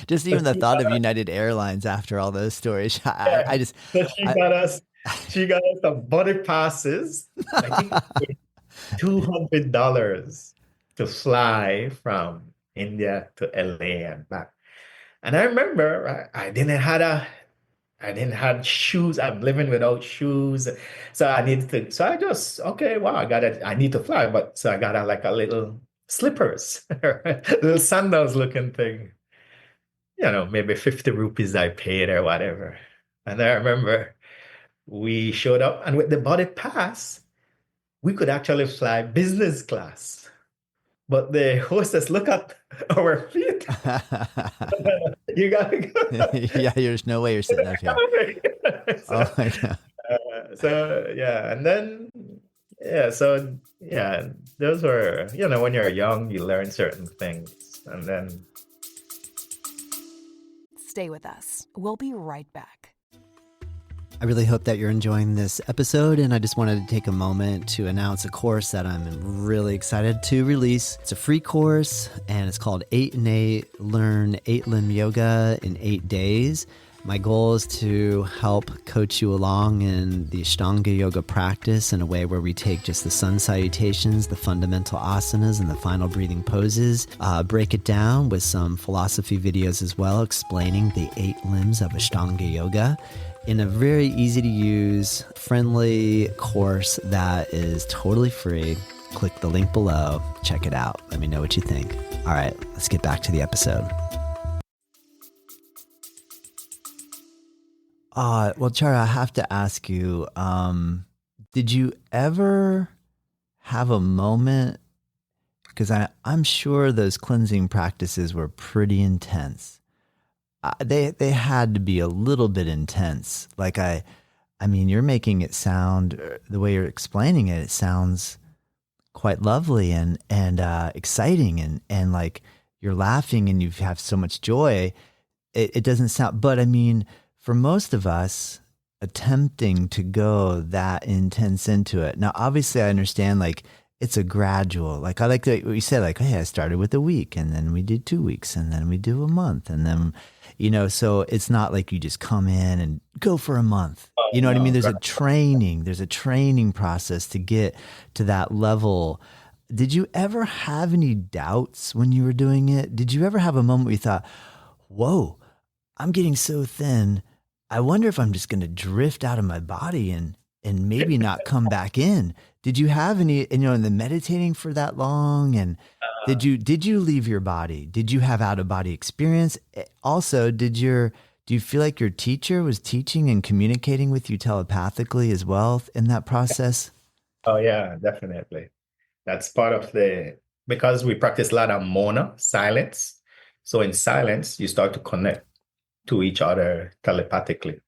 just even the thought of United Airlines after all those stories, I just. So she got us some buddy passes. I think $200 to fly from India to LA and back. And I remember I didn't have shoes. I'm living without shoes. So I okay, wow, I need to fly. But so I got like a little slippers, little sandals looking thing. Maybe 50 rupees I paid or whatever. And I remember we showed up, and with the buddy pass, we could actually fly business class. But the hostess look at our feet. You gotta go. Yeah, there's no way you're sitting up here. Oh my God. And then those were, when you're young, you learn certain things, and then. Stay with us. We'll be right back. I really hope that you're enjoying this episode, and I just wanted to take a moment to announce a course that I'm really excited to release. It's a free course, and it's called 8 in 8, Learn 8-Limb Yoga in 8 Days. My goal is to help coach you along in the Ashtanga yoga practice in a way where we take just the sun salutations, the fundamental asanas, and the final breathing poses, break it down with some philosophy videos as well, explaining the 8 limbs of Ashtanga yoga in a very easy to use, friendly course that is totally free. Click the link below, check it out. Let me know what you think. All right, let's get back to the episode. Well, Chara, I have to ask you, did you ever have a moment, because I'm sure those cleansing practices were pretty intense. They had to be a little bit intense. Like I mean, you're making it sound, the way you're explaining it, it sounds quite lovely and exciting and like you're laughing and you have so much joy. It doesn't sound, but I mean, for most of us, attempting to go that intense into it. Now, obviously, I understand like it's a gradual. Like I like what you said, like, hey, I started with a week, and then we did 2 weeks, and then we do a month, and then, so it's not like you just come in and go for a month. Oh, You know what I mean? no, There's a training process to get to that level. Did you ever have any doubts when you were doing it? Did you ever have a moment where you thought, whoa, I'm getting so thin, I wonder if I'm just going to drift out of my body and maybe not come back in. Did you have any, in the meditating for that long? And did you leave your body? Did you have out of body experience? Also, do you feel like your teacher was teaching and communicating with you telepathically as well in that process? oh yeah, definitely. That's part of because we practice a lot of mona, silence. So in silence, you start to connect to each other telepathically.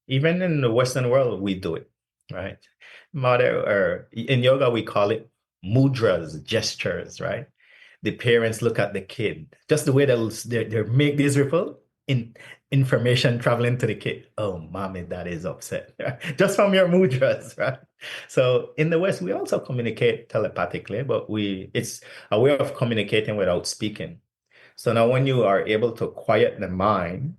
Even in the Western world, we do it, right? Mother, or in yoga, we call it mudras, gestures, right? The parents look at the kid, just the way they make this ripple in information traveling to the kid. Oh, mommy, dad is upset, just from your mudras, right? So in the West, we also communicate telepathically, but it's a way of communicating without speaking. So now when you are able to quiet the mind,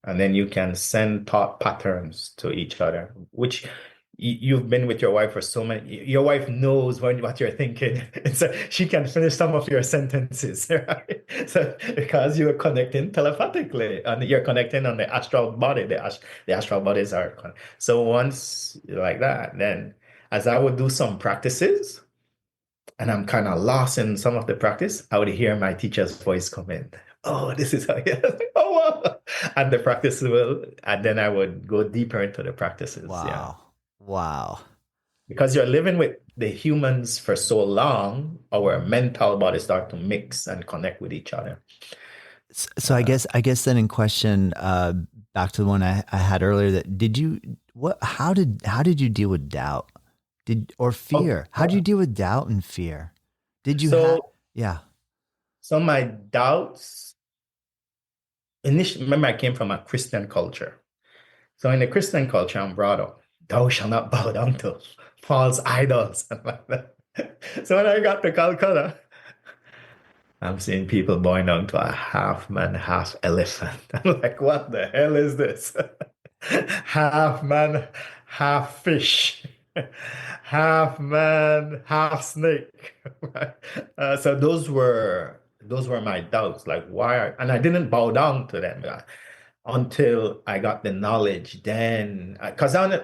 and then you can send thought patterns to each other, which you've been with your wife for so many, your wife knows what you're thinking. And so she can finish some of your sentences, right? So because you're connecting telepathically and you're connecting on the astral body, the astral bodies are, so once like that, then as I would do some practices, and I'm kind of lost in some of the practice, I would hear my teacher's voice come in. Oh, this is how you, oh, wow. And the practice and then I would go deeper into the practices. Yeah. Wow. Wow. Because you're living with the humans for so long, our mental bodies start to mix and connect with each other. So I guess then in question, back to the one I had earlier, how did you deal with doubt? Or fear? How do you deal with doubt and fear? Did you have, yeah. So my doubts, initially, remember I came from a Christian culture. So in the Christian culture, I'm brought up, thou shalt not bow down to false idols. So when I got to Calcutta, I'm seeing people bowing down to a half man, half elephant. I'm like, what the hell is this? Half man, half fish, half man, half snake. Right? So those were my doubts. Like, and I didn't bow down to them until I got the knowledge. Then, because I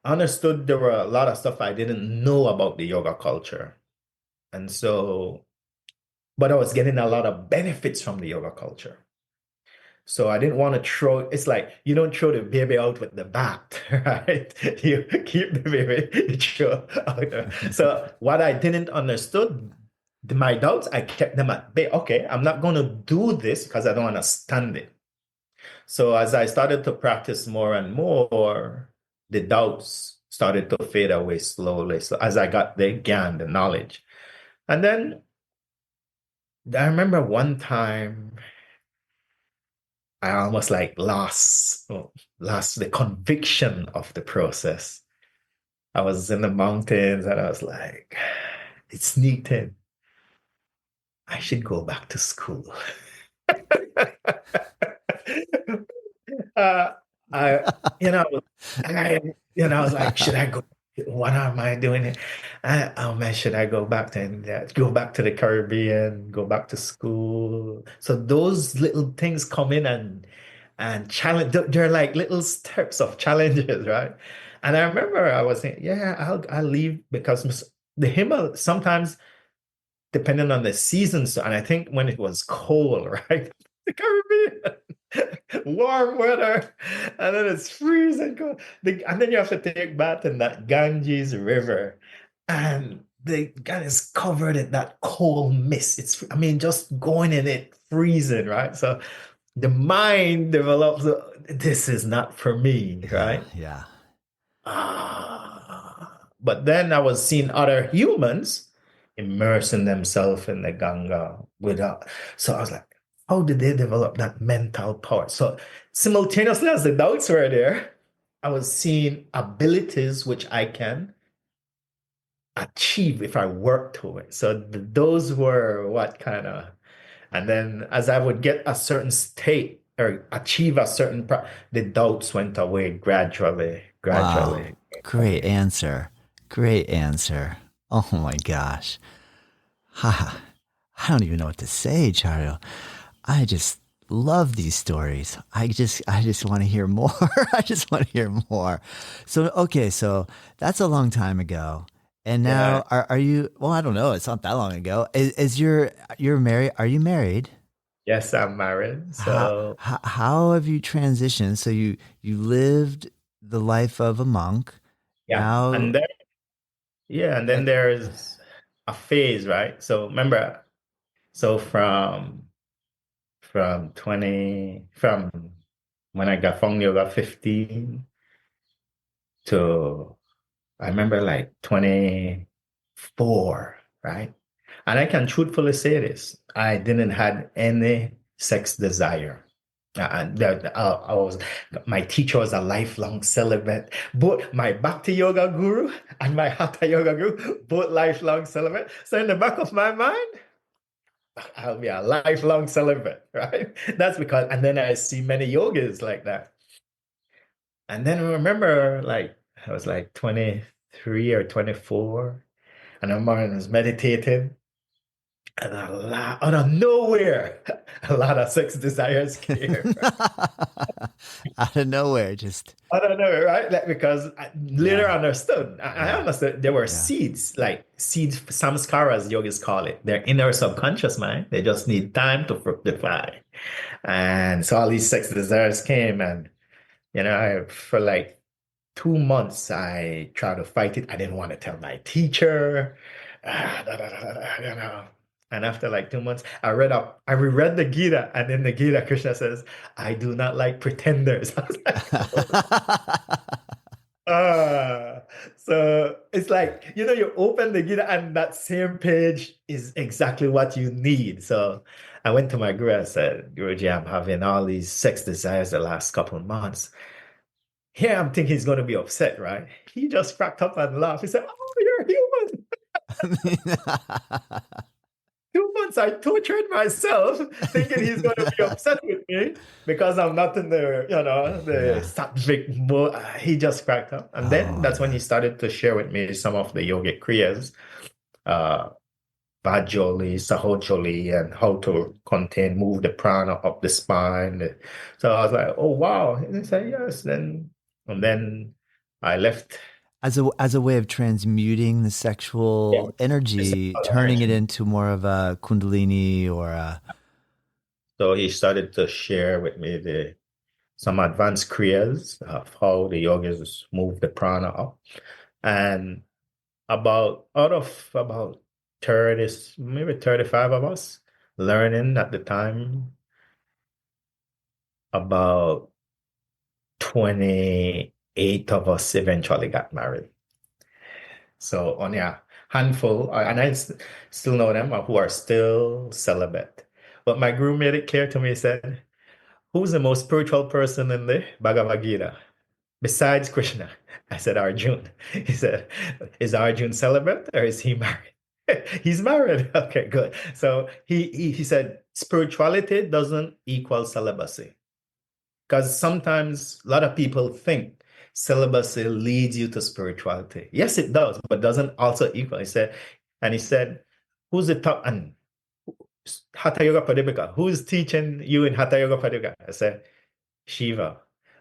understood there were a lot of stuff I didn't know about the yoga culture, and so, but I was getting a lot of benefits from the yoga culture. So I didn't want to it's like you don't throw the baby out with the bath, right? You keep the baby, you throw out. So what I didn't understood, my doubts, I kept them at bay. Okay, I'm not going to do this because I don't understand it. So as I started to practice more and more, the doubts started to fade away slowly. So as I got the gyan, the knowledge. And then I remember one time I almost like lost the conviction of the process. I was in the mountains and I was like, it sneaked in. I should go back to school. uh, I, you know, I was like, should I go? What am I doing here? Oh man, should I go back to India? Go back to the Caribbean? Go back to school? So those little things come in and challenge. They're like little steps of challenges, right? And I remember I was saying, yeah, I'll leave because the Himal sometimes depending on the seasons. And I think when it was cold, right? The Caribbean, warm weather, and then it's freezing cold. And then you have to take bath in that Ganges River, and the God is covered in that cold mist. I mean, just going in it, freezing, right? So the mind develops, this is not for me, Yeah, right? yeah. But then I was seeing other humans immersing themselves in the Ganga without. So I was like, how did they develop that mental power? So simultaneously, as the doubts were there, I was seeing abilities which I can achieve if I work to it. So those were what kind of, and then as I would get a certain state or achieve a certain, the doubts went away gradually, Wow. gradually. Great answer. Great answer. Oh my gosh. Ha. I don't even know what to say, Charu. I just love these stories. I just want to hear more. I just want to hear more. So okay, so that's a long time ago. And Yeah. now are you well, I don't know, it's not that long ago. Is you're married? Are you married? Yes, I'm married. How, So how have you transitioned? So you lived the life of a monk. yeah. Now And uh, then there's a phase, right? So remember, so from when I got from yoga 15 to I remember like 24, right? And I can truthfully say this. I didn't had any sex desire. And I was, my teacher was a lifelong celibate. Both my Bhakti yoga guru and my Hatha yoga guru, both lifelong celibate. So in the back of my mind, I'll be a lifelong celibate, right? That's because, and then I see many yogis like that. And then I remember, like, I was like 23 or 24, and I was meditating, and a lot, out of nowhere, a lot of sex desires came. out of nowhere, just I don't know, right? Like, because I later yeah, understood. I yeah, understood there were yeah. seeds, like seeds, samskaras, yogis call it. Their inner subconscious mind. They just need time to fructify. And so all these sex desires came, and for like 2 months, I tried to fight it. I didn't want to tell my teacher. And after like 2 months, I reread the Gita, and in the Gita, Krishna says, "I do not like pretenders." I was like, ah. So it's like, you open the Gita, and that same page is exactly what you need. So I went to my guru. I said, Guruji, I'm having all these sex desires the last couple of months. Here I'm thinking he's going to be upset, right? He just cracked up and laughed. He said, "Oh, you're human." 2 months I tortured myself thinking he's going to be upset with me because I'm not in the Yeah. sattvic mode. He just cracked up. And then Oh that's when he man. started to share with me some of the yogic kriyas, uh, Bhajoli, Sahojoli, and how to move the prana up the spine. So I was like, oh, wow. And he said, yes. And then I left. As a way of transmuting the Yeah, sexual energy, physical turning it energy. into more of a kundalini or a So he started to share with me some advanced kriyas of how the yogis move the prana up. And out of about 30, maybe 35 of us learning at the time, about 28 of us eventually got married. So only a handful, and still know them who are still celibate. But my groom made it clear to me, he said, who's the most spiritual person in the Bhagavad Gita besides Krishna? I said, Arjun. He said, is Arjun celibate or is he married? He's married. Okay, good. So he said, spirituality doesn't equal celibacy. Because sometimes a lot of people think celibacy leads you to spirituality. Yes, it does, but doesn't also equal. And he said, who's the top and Hatha Yoga Pradipika? Who's teaching you in Hatha Yoga Pradipika? I said, Shiva.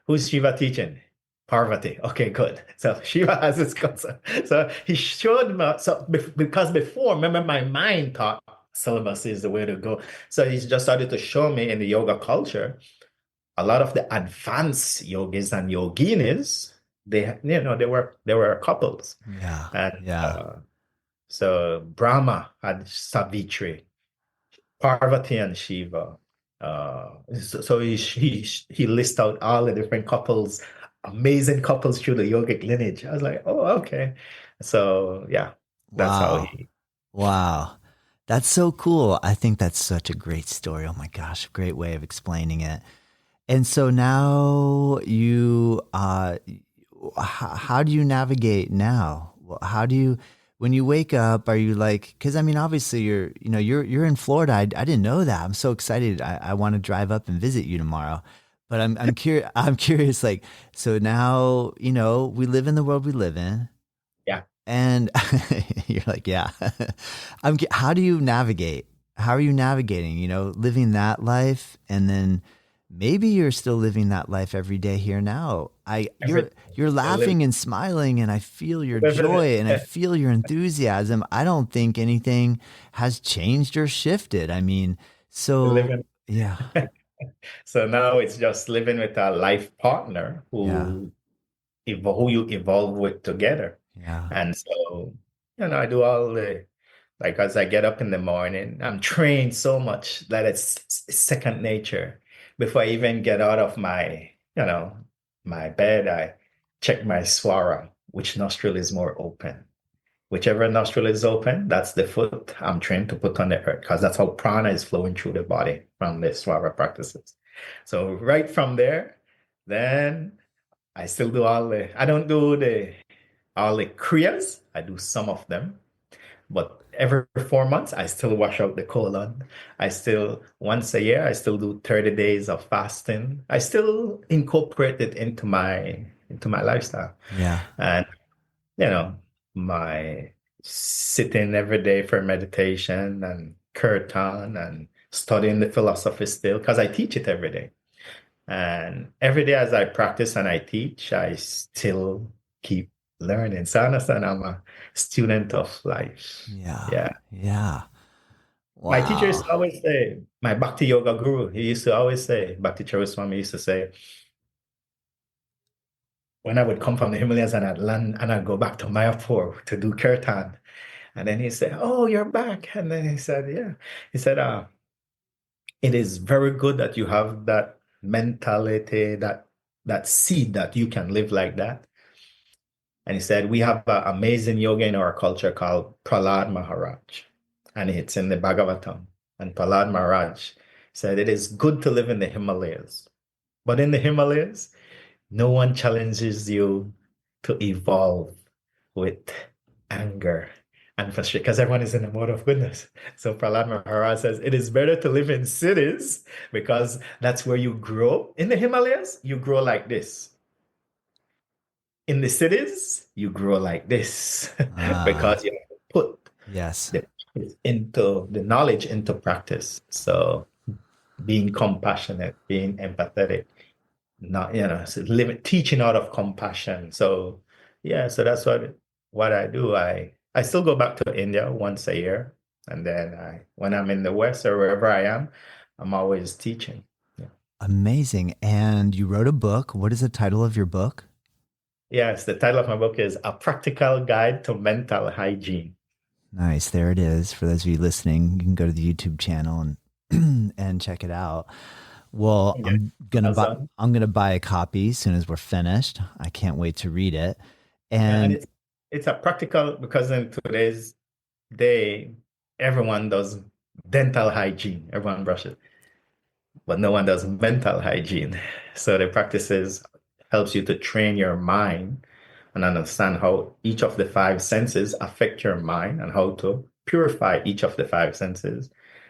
Who's Shiva teaching? Parvati. Okay, good. So Shiva has his concept. So he showed me, because before, remember, my mind thought celibacy is the way to go. So he just started to show me in the yoga culture, a lot of the advanced yogis and yoginis, they were couples. Yeah. And Yeah. so Brahma had Savitri, Parvati and Shiva. So he lists out all the different couples, amazing couples through the yogic lineage. I was like, oh, okay. So yeah, that's how Wow. he. Wow. That's so cool. I think that's such a great story. Oh my gosh, great way of explaining it. And so now how do you navigate now? How do you, when you wake up, are you like, cause I mean, obviously you're in Florida. I didn't know that. I'm so excited. I want to drive up and visit you tomorrow, but I'm curious, I'm curious, like, so now, we live in the world we live in. Yeah. And you're like, yeah. How do you navigate? How are you navigating, living that life? And then maybe you're still living that life every day here now. Every, You're live, laughing and smiling and I feel your live, joy and I feel your enthusiasm. I don't think anything has changed or shifted. I mean, so living. yeah, So now it's just living with a life partner yeah, who you evolve with together. yeah, And so, I do all like as I get up in the morning, I'm trained so much that it's second nature. Before I even get out of my bed, I check my swara, which nostril is more open. Whichever nostril is open, that's the foot I'm trained to put on the earth because that's how prana is flowing through the body from the swara practices. So right from there, then I still do I don't do all the kriyas. I do some of them, but every 4 months, I still wash out the colon. Once a year, I still do 30 days of fasting. I still incorporate it into my lifestyle. yeah, And you know, my sitting every day for meditation and kirtan and studying the philosophy still, because I teach it every day. And every day as I practice and I teach, I still keep learning. So I understand I'm a student of life. yeah, Yeah. yeah. My teacher used Wow. to always say, my Bhakti Yoga guru, he used to always say, Bhakti Charu Swami used to say, when I would come from the Himalayas and I'd land and I'd go back to Mayapur to do kirtan. And then he said, oh, you're back. And then he said, yeah. He said, it is very good that you have that mentality, that seed that you can live like that. And he said, we have an amazing yoga in our culture called Prahlad Maharaj. And it's in the Bhagavatam. And Prahlad Maharaj said, it is good to live in the Himalayas. But in the Himalayas, no one challenges you to evolve with anger and frustration because everyone is in a mode of goodness. So Prahlad Maharaj says it is better to live in cities because that's where you grow. In the Himalayas, you grow like this. In the cities, you grow like this because Ah, you have to put yes. the knowledge into practice. So being compassionate, being empathetic, not so teaching out of compassion. So yeah, so that's what I do. I still go back to India once a year, and then when I'm in the West or wherever I am, I'm always teaching. Yeah. Amazing. And you wrote a book. What is the title of your book? Yes, the title of my book is A Practical Guide to Mental Hygiene. Nice. There it is. For those of you listening, you can go to the YouTube channel and and check it out. Well, Yeah. Amazon. I'm gonna buy a copy as soon as we're finished. I can't wait to read it. Yeah, and And it's a practical because in today's day, everyone does dental hygiene. Everyone brushes. but no one does mental hygiene. So the practices helps you to train your mind and understand how each of the five senses affect your mind and how to purify each of the five senses.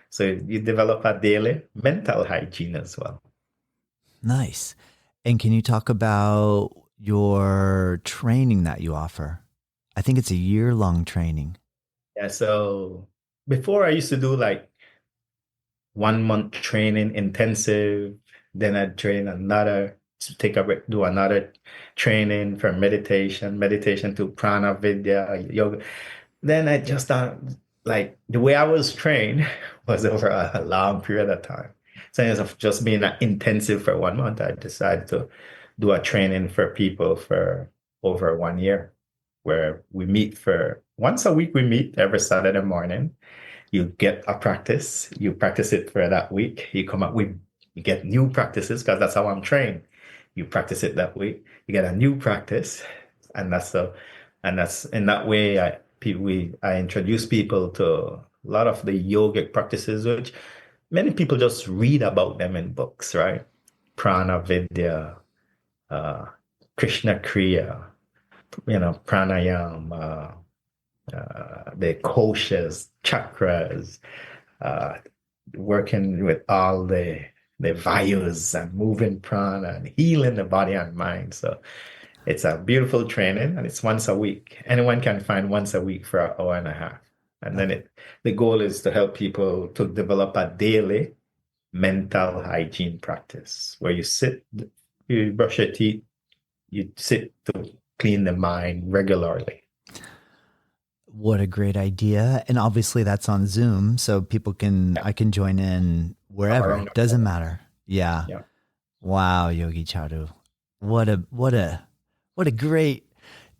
So you develop a daily mental hygiene as well. Nice. And can you talk about your training that you offer? I think it's a year-long training. Yeah, so before I used to do like 1 month training intensive, then I'd train another, take a break, do another training for meditation to prana vidya, yoga. Then I just like the way I was trained was over a long period of time. So instead of just being intensive for 1 month, I decided to do a training for people for over 1 year, where we meet for once a week. We meet every Saturday morning. You get a practice, you practice it for that week. You come up with, you get new practices because that's how I'm trained. You practice it that week, you get a new practice, and that's in that way I introduce people to a lot of the yogic practices, which many people just read about them in books, right? Prana Vidya, uh, Krishna Kriya, pranayam, the koshas, chakras, uh, working with all the vayus and moving prana and healing the body and mind. So it's a beautiful training, and it's once a week. Anyone can find once a week for an hour and a half. And then the goal is to help people to develop a daily mental hygiene practice where you sit, you brush your teeth, you sit to clean the mind regularly. What a great idea. And obviously that's on Zoom, so Yeah. I can join in From wherever. around It the doesn't world. matter. Yeah. Yeah. Wow, Yogi Charu. What a great,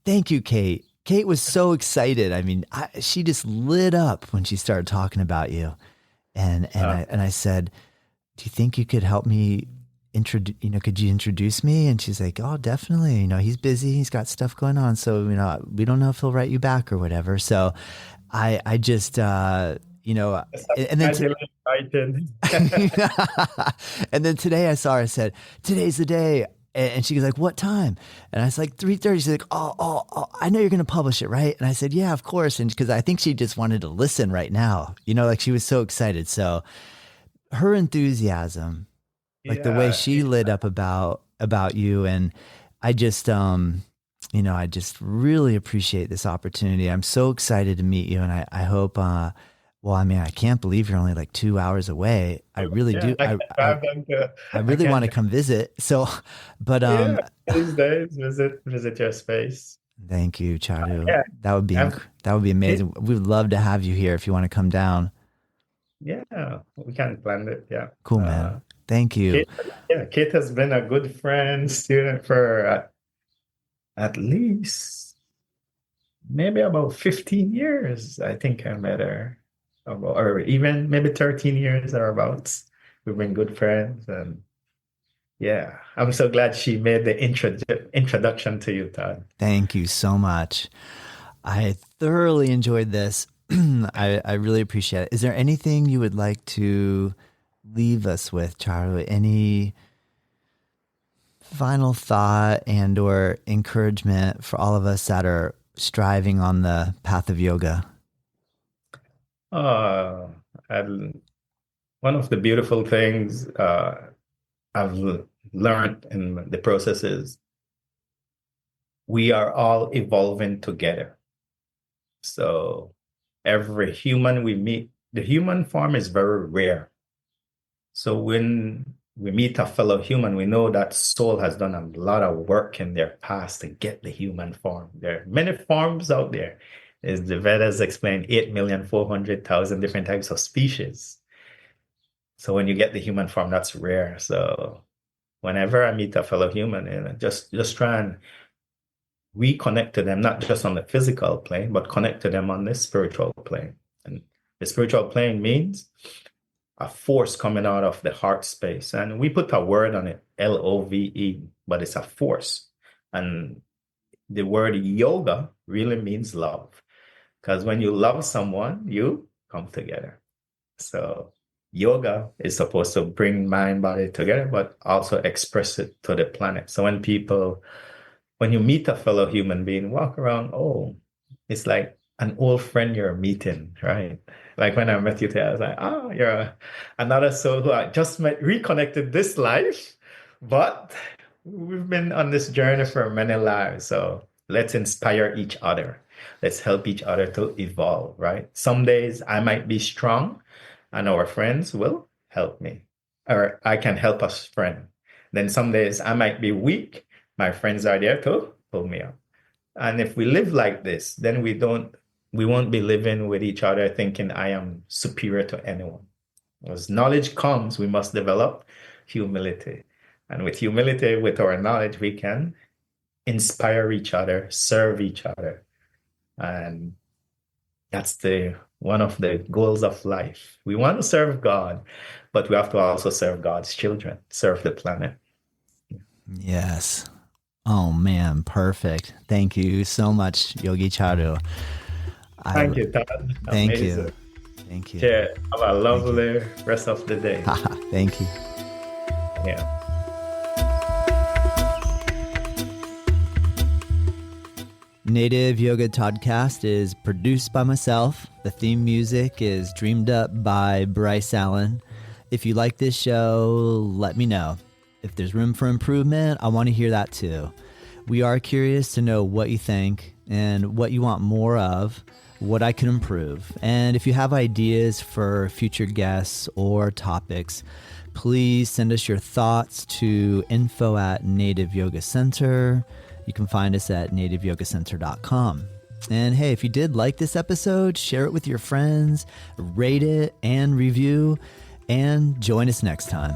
thank you, Kate. Kate was so excited. I mean, she just lit up when she started talking about you. Uh, And I said, do you think you could help me introduce, could you introduce me? And she's like, oh, definitely. He's busy. He's got stuff going on. So, we don't know if he'll write you back or whatever. So I just, that's and then, highly excited. and then today I saw her, I said, today's the day. And she was like, what time? And I was like, 3:30. She's like, oh, I know you're going to publish it, right? And I said, yeah, of course. And because I think she just wanted to listen right now, like she was so excited. So her enthusiasm, like the way Yeah. she lit up about you, and I just I just really appreciate this opportunity. I'm so excited to meet you, and I hope well, I mean, I can't believe you're only like 2 hours away. I really Yeah. do. I can drive them to, I I really want can, to come visit. So, but yeah, these days, visit your space. thank you, Charu. Yeah. I'm, That would be Kate, amazing. We would love to have you here if you want to come down. yeah, we can plan it. Yeah. Cool, man. Thank you. Kate, yeah, Kate has been a good friend, student for at least maybe about 15 years. I think I met her, or even maybe 13 years or abouts. We've been good friends, and yeah, I'm so glad she made the introduction to you, Todd. Thank you so much. I thoroughly enjoyed this. I really appreciate it. Is there anything you would like to leave us with, Charu? Any final thought and or encouragement for all of us that are striving on the path of yoga? Uh, and one of the beautiful things I've learned in the process is we are all evolving together. So every human we meet, the human form is very rare. So when we meet a fellow human, we know that soul has done a lot of work in their past to get the human form. There are many forms out there. As the Vedas explain, 8,400,000 different types of species. So when you get the human form, that's rare. So whenever I meet a fellow human, just try and reconnect to them, not just on the physical plane, but connect to them on the spiritual plane. And the spiritual plane means a force coming out of the heart space. And we put a word on it, LOVE, but it's a force. And the word yoga really means love. Because when you love someone, you come together. So yoga is supposed to bring mind, body together, but also express it to the planet. So when you meet a fellow human being, walk around, oh, it's like an old friend you're meeting, right? Like when I met you today, I was like, oh, another soul who I just met, reconnected this life, but we've been on this journey for many lives. So let's inspire each other. Let's help each other to evolve, right? Some days I might be strong and our friends will help me, or I can help a friend. Then some days I might be weak. My friends are there to pull me up. And if we live like this, then we won't be living with each other thinking I am superior to anyone. As knowledge comes, we must develop humility. And with humility, with our knowledge, we can inspire each other, serve each other. And that's one of the goals of life. We want to serve God, but we have to also serve God's children, serve the planet. Yes. Oh man, perfect. Thank you so much, Yogi Charu. Thank you, Todd. Thank Amazing. you. Thank you. Yeah, have a lovely rest of the day. Thank you. Yeah. Native Yoga Toddcast is produced by myself. The theme music is dreamed up by Bryce Allen. If you like this show, let me know. If there's room for improvement, I want to hear that too. We are curious to know what you think and what you want more of, what I can improve. And if you have ideas for future guests or topics, please send us your thoughts to info@Native Yoga Center. You can find us at nativeyogacenter.com. And hey, if you did like this episode, share it with your friends, rate it and review, and join us next time.